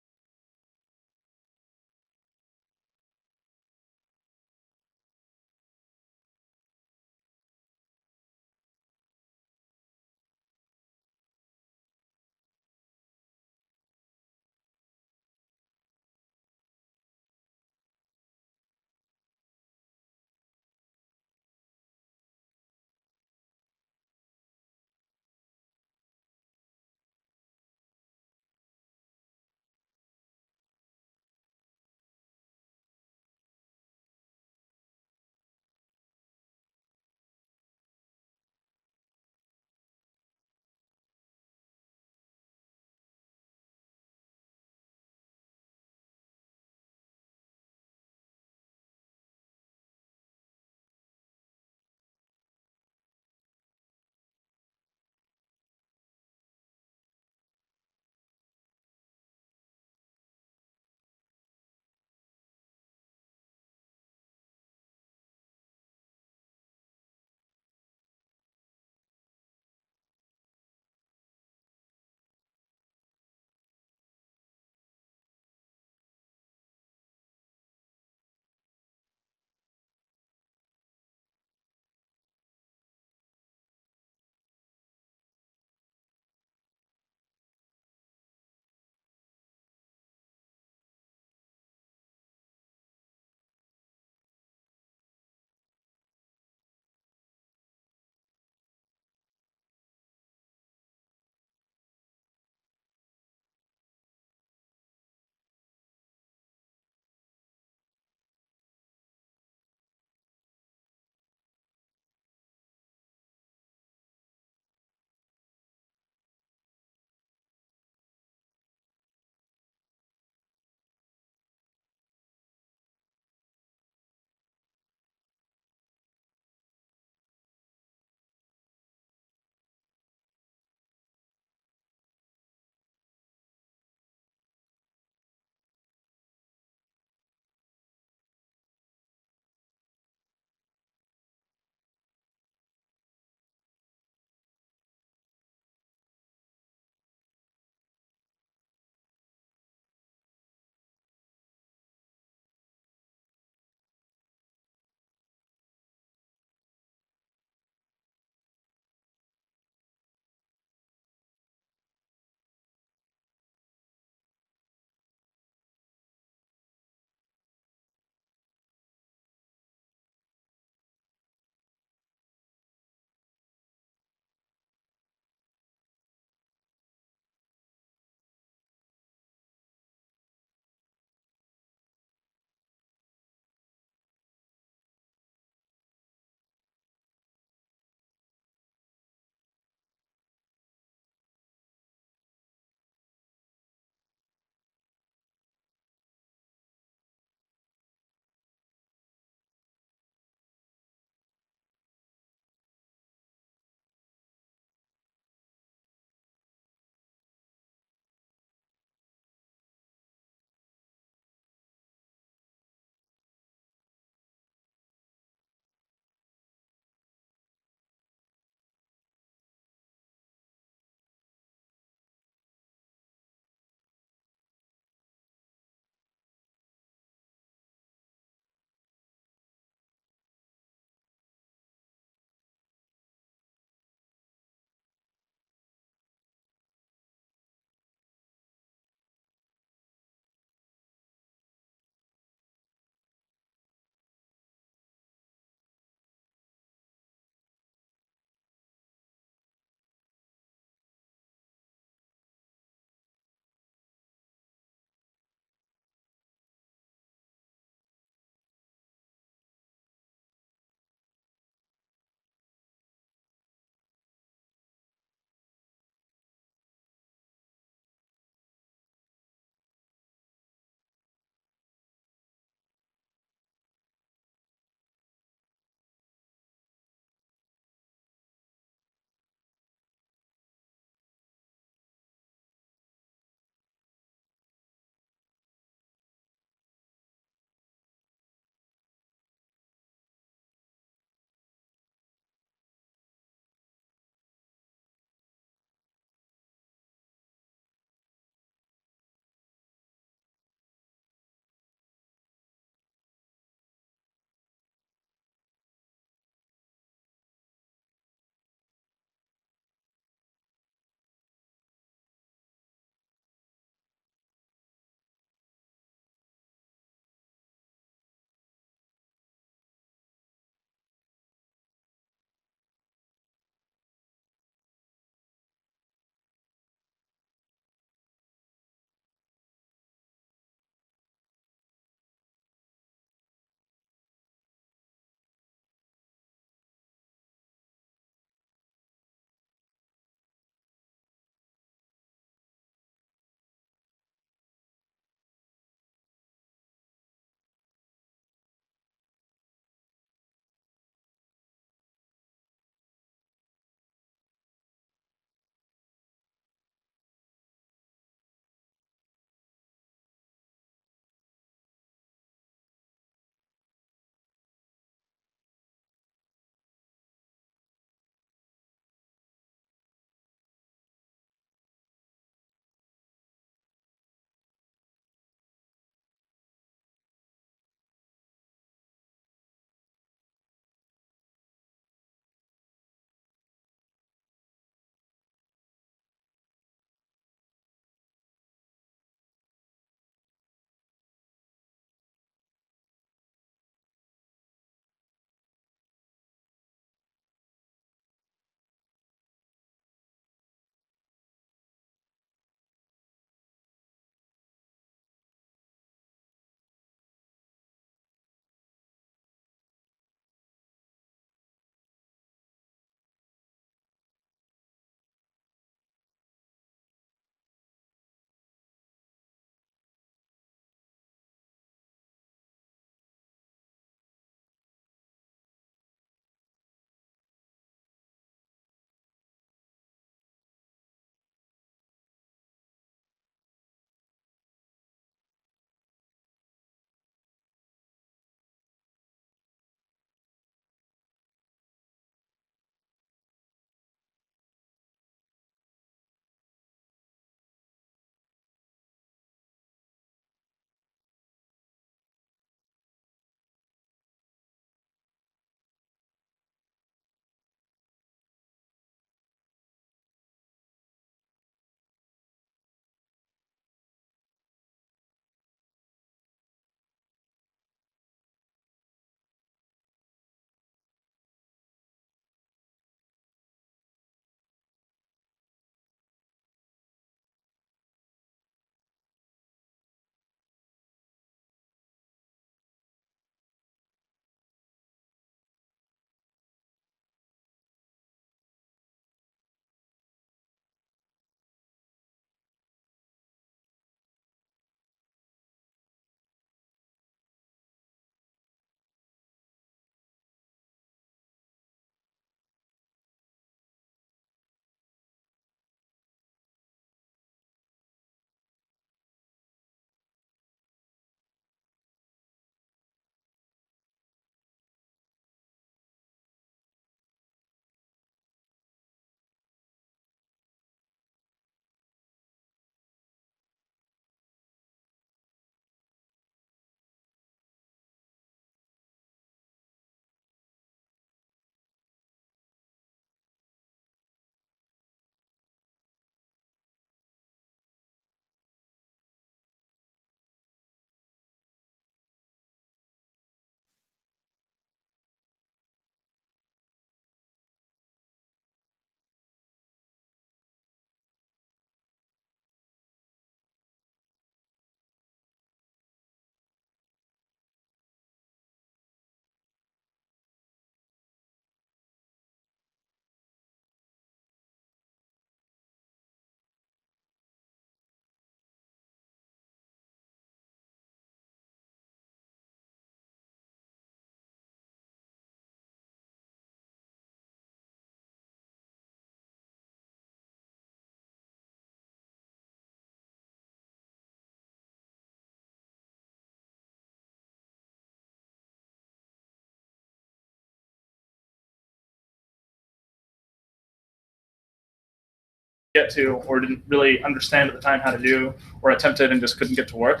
get to, or didn't really understand at the time how to do, or attempted and just couldn't get to work?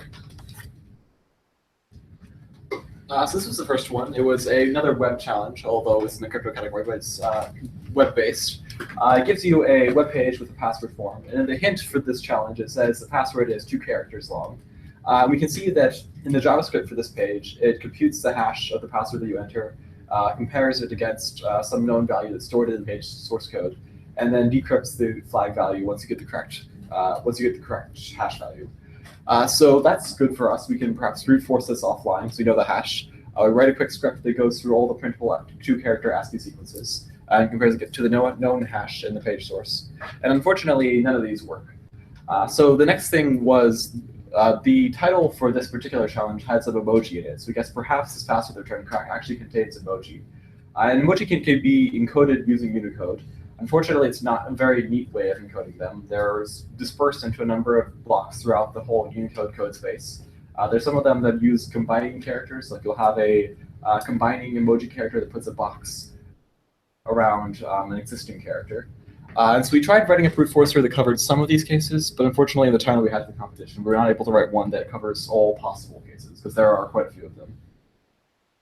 So this was the first one. It was another web challenge, although it's in the crypto category, but it's web-based. It gives you a web page with a password form, and the hint for this challenge, it says the password is 2 characters long. We can see that in the JavaScript for this page, it computes the hash of the password that you enter, compares it against some known value that's stored in the page source code, and then decrypts the flag value once you get the correct hash value. So that's good for us. We can perhaps brute force this offline, so we know the hash. We write a quick script that goes through all the printable 2-character ASCII sequences and compares it to the known hash in the page source. And unfortunately, none of these work. So the next thing was the title for this particular challenge had some emoji in it. So we guess perhaps this password they're trying to crack actually contains emoji. And emoji can be encoded using Unicode. Unfortunately, it's not a very neat way of encoding them. They're dispersed into a number of blocks throughout the whole Unicode code space. There's some of them that use combining characters, like you'll have a combining emoji character that puts a box around an existing character. And so we tried writing a brute forcer that covered some of these cases, but unfortunately in the time that we had for the competition, we were not able to write one that covers all possible cases, because there are quite a few of them.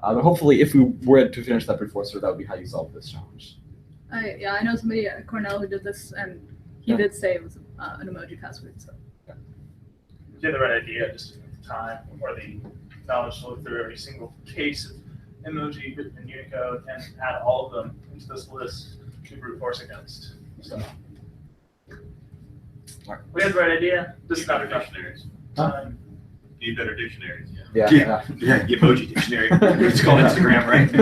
But hopefully, if we were to finish that brute forcer, that would be how you solve this challenge. Yeah, I know somebody at Cornell who did this, and he did say it was an emoji password. So. You had the right idea, just time or the knowledge to look through every single case of emoji written in Unicode and add all of them into this list to brute force against. So we had the right idea. This is not dictionaries. Need better dictionaries. Yeah, the emoji dictionary. It's called Instagram, right?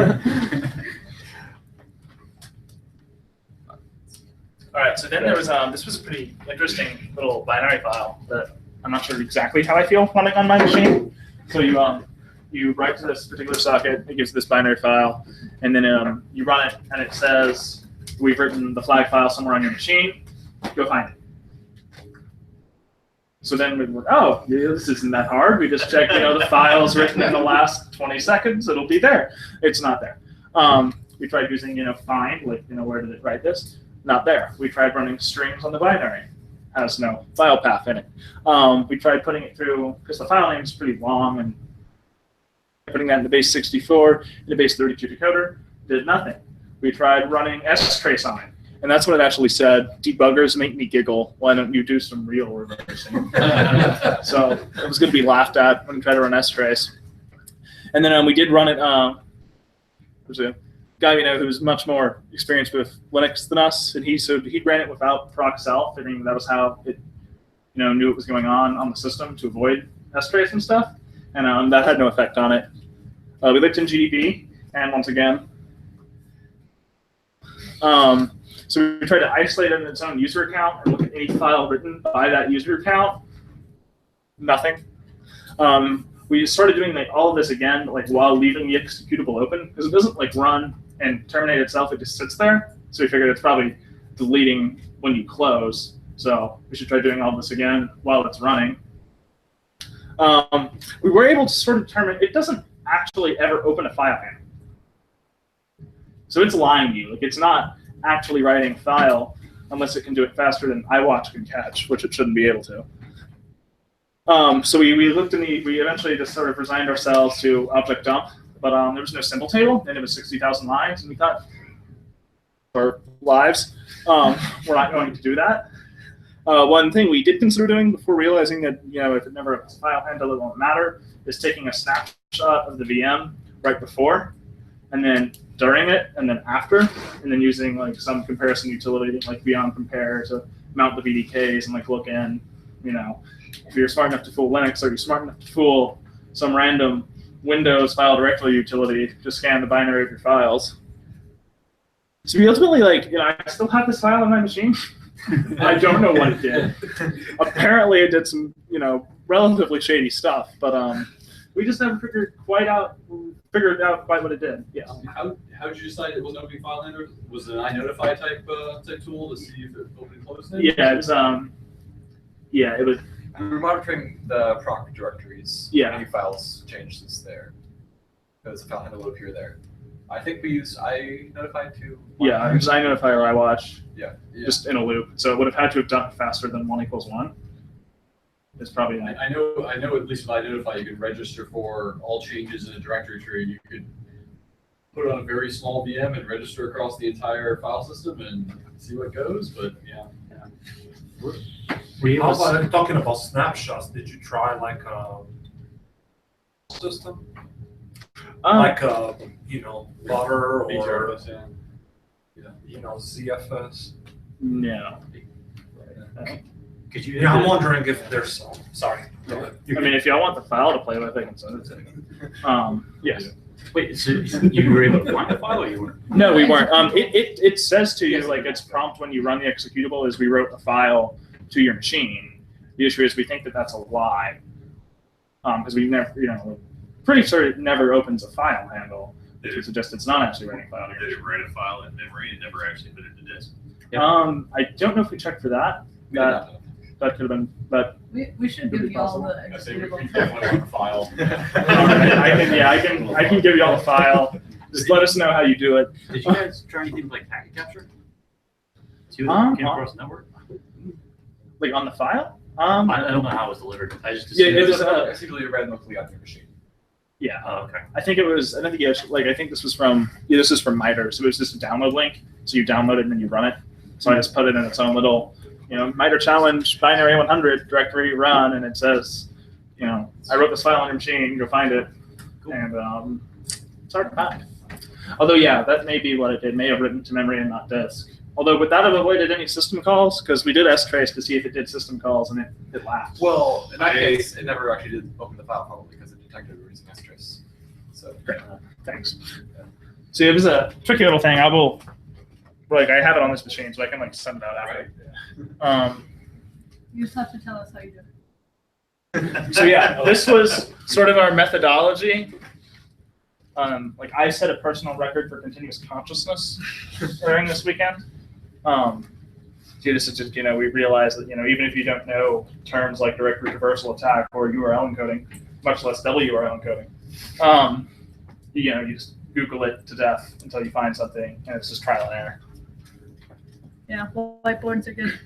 All right, so then there was this was a pretty interesting little binary file that I'm not sure exactly how I feel running on my machine. So you write to this particular socket, it gives this binary file, and then you run it, and it says we've written the flag file somewhere on your machine. Go find it. So then we went, oh, yeah, this isn't that hard. We just check, the files written in the last 20 seconds. It'll be there. It's not there. We tried using, find, like, where did it write this? Not there. We tried running strings on the binary. Has no file path in it. We tried putting it through, because the file name is pretty long, and putting that in the base 64, in the base 32 decoder, did nothing. We tried running strace on it, and that's what it actually said. Debuggers make me giggle. Why don't you do some real reversing? So it was going to be laughed at when we tried to run strace. And then we did run it. There's a guy we know who's much more experienced with Linux than us, and he ran it without proc_self, figuring that was how it knew what was going on the system to avoid strace and stuff, and that had no effect on it. We looked in GDB, and once again, so we tried to isolate it in its own user account and look at any file written by that user account. Nothing. We started doing all of this again, while leaving the executable open, because it doesn't run and terminate itself. It just sits there. So we figured it's probably deleting when you close. So we should try doing all this again while it's running. We were able to sort of determine it doesn't actually ever open a file handle. So it's lying to you. It's not actually writing a file unless it can do it faster than iWatch can catch, which it shouldn't be able to. So we looked we eventually just sort of resigned ourselves to object dump, but there was no symbol table, and it was 60,000 lines, and we thought, our lives, we're not going to do that. One thing we did consider doing before realizing that, if it never has a file handle, it won't matter, is taking a snapshot of the VM right before, and then during it, and then after, and then using some comparison utility like beyond compare to mount the VDKs and look in, if you're smart enough to fool Linux, or you're smart enough to fool some random Windows file directory utility to scan the binary of your files. So we ultimately, I still have this file on my machine. I don't know what it did. Apparently it did some, relatively shady stuff, but we just never figured out quite what it did. Yeah. How did you decide it was an opening file handler? Was it an iNotify type tool to see if it opened and closed it? Yeah, it was. Yeah, it was. We were monitoring the proc directories. Yeah. Any files changed since there, because the file handle will appear there. I think we used iNotify to. Yeah, because I notify or I watch Yeah. just in a loop. So it would have had to have done it faster than 1 = 1. It's probably not. I know at least with iNotify, you can register for all changes in a directory tree. You could put it on a very small VM and register across the entire file system and see what goes, but yeah. How about talking about snapshots? Did you try like a system? Like a, Flutter or, ZFS? No. Could you? Yeah, I'm wondering if there's some. Sorry. Go ahead. I mean, if y'all want the file to play with, I can send it to you. Yes. Wait, so you were able to find the file, or you weren't? No, we weren't. It says to you, like, its prompt when you run the executable is we wrote a file to your machine. The issue is we think that that's a lie. Because we've never, pretty sure it never opens a file handle, which would suggest it's not actually writing a file. Did it write a file in memory and never actually put it to disk? I don't know if we checked for that. That could have been, but We should give you all the I say we executable. definitely want the file. I can give you all the file. Just let us know how you do it. Did you guys try anything like packet capture? See what came across the network? Like on the file? I don't know how it was delivered. I just Yeah, assumed it was basically read locally on your machine. yeah. Oh, okay. I think I think this was from MITRE, so it was just a download link. So you download it and then you run it. So I just put it in its own little, MITRE challenge binary 100 directory run, and it says, I wrote this file on your machine, go find it, and it's hard to find. Although yeah, that may be what it did. May have written to memory and not disk. Although would that have avoided any system calls? Because we did strace to see if it did system calls, and it laughed. Well, in that case, it never actually did open the file probably because it detected we were using strace. So Great, thanks. See, it was a tricky little thing. I have it on this machine, so I can send it out after. You just have to tell us how you do it. So yeah, this was sort of our methodology. I set a personal record for continuous consciousness during this weekend. This is just, we realized that, even if you don't know terms like directory traversal attack or URL encoding, much less WRL encoding, you just Google it to death until you find something, and it's just trial and error. Yeah, whiteboards are good,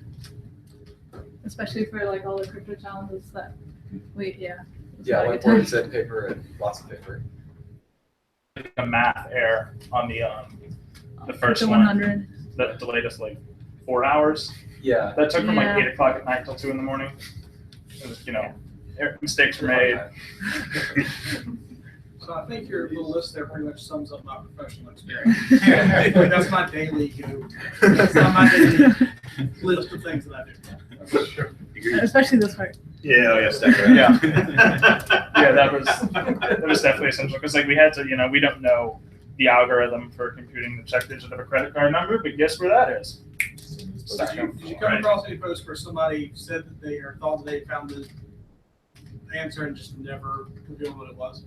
especially for all the crypto challenges that it's not a good time. whiteboards and paper and lots of paper. A math error on the first The one 100. that delayed us 4 hours. Yeah. That took from Yeah. 8 o'clock at night till 2 in the morning. It was, mistakes were made. So I think your little list there pretty much sums up my professional experience. That's my daily go. That's not my daily list of things that I do. Especially this part. Yeah, Yeah. Yeah, that was definitely essential because we had to, we don't know the algorithm for computing the check digit of a credit card number, but guess where that is? Did you come across any posts where somebody said that they thought that they found the answer and just never revealed what it was?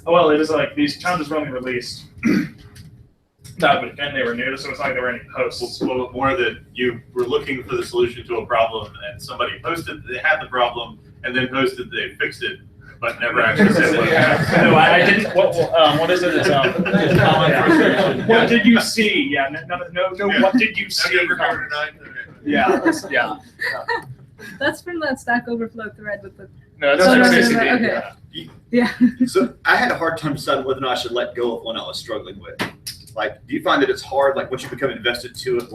Well, it was these challenges were only released that weekend. They were new, so it's not like there were any posts. Well, more that you were looking for the solution to a problem, and somebody posted that they had the problem, and then posted that they fixed it, but never actually said what. No, I didn't. What is it? It's, what did you see? Yeah, no. What did you see? Yeah, yeah. That's from that Stack Overflow thread with the. No, that's Oh, no, like no, no, 60. no, okay. Yeah. Yeah. So I had a hard time deciding whether or not I should let go of one I was struggling with. Do you find that it's hard, once you become invested to it,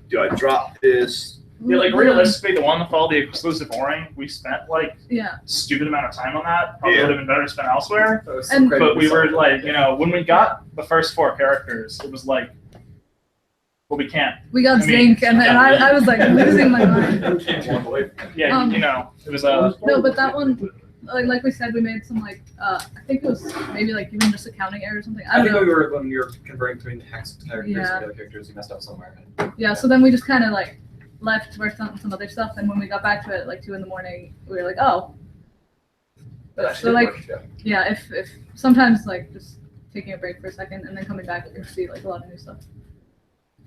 do I drop this? Yeah, realistically, the one with all the exclusive ORing, we spent Yeah. stupid amount of time on that. Probably would have been better spent elsewhere. And- But we were when we got the first 4 characters, it was well, we can't. We got I mean, Zinc, and I was losing my mind. Yeah, it was a. No, but that one, like we said, we made some I think it was maybe even just a counting error or something. I don't know. when you were converting between hex characters Yeah. and other characters, you messed up somewhere. Yeah, so then we just kind of left, worked on some other stuff, and when we got back to it at 2 in the morning, we were oh. That So actually did work, yeah, if sometimes just taking a break for a second and then coming back, you can see a lot of new stuff.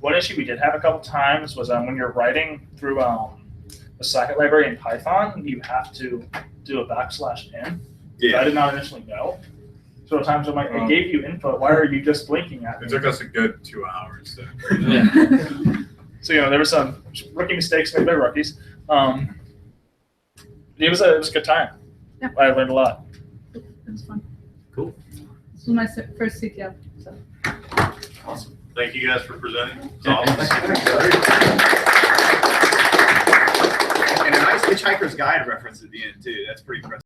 One issue we did have a couple times was when you're writing through the socket library in Python, you have to do a \n. Yeah. I did not initially know. So at times I'm like, I gave you input. Why are you just blinking at me? It took us a good 2 hours. To... So there were some rookie mistakes made by rookies. It was a good time. Yeah. I learned a lot. It was fun. Cool. This was my first CTF. So. Awesome. Thank you guys for presenting. It's Yeah, awesome. And a nice Hitchhiker's Guide reference at the end too. That's pretty impressive.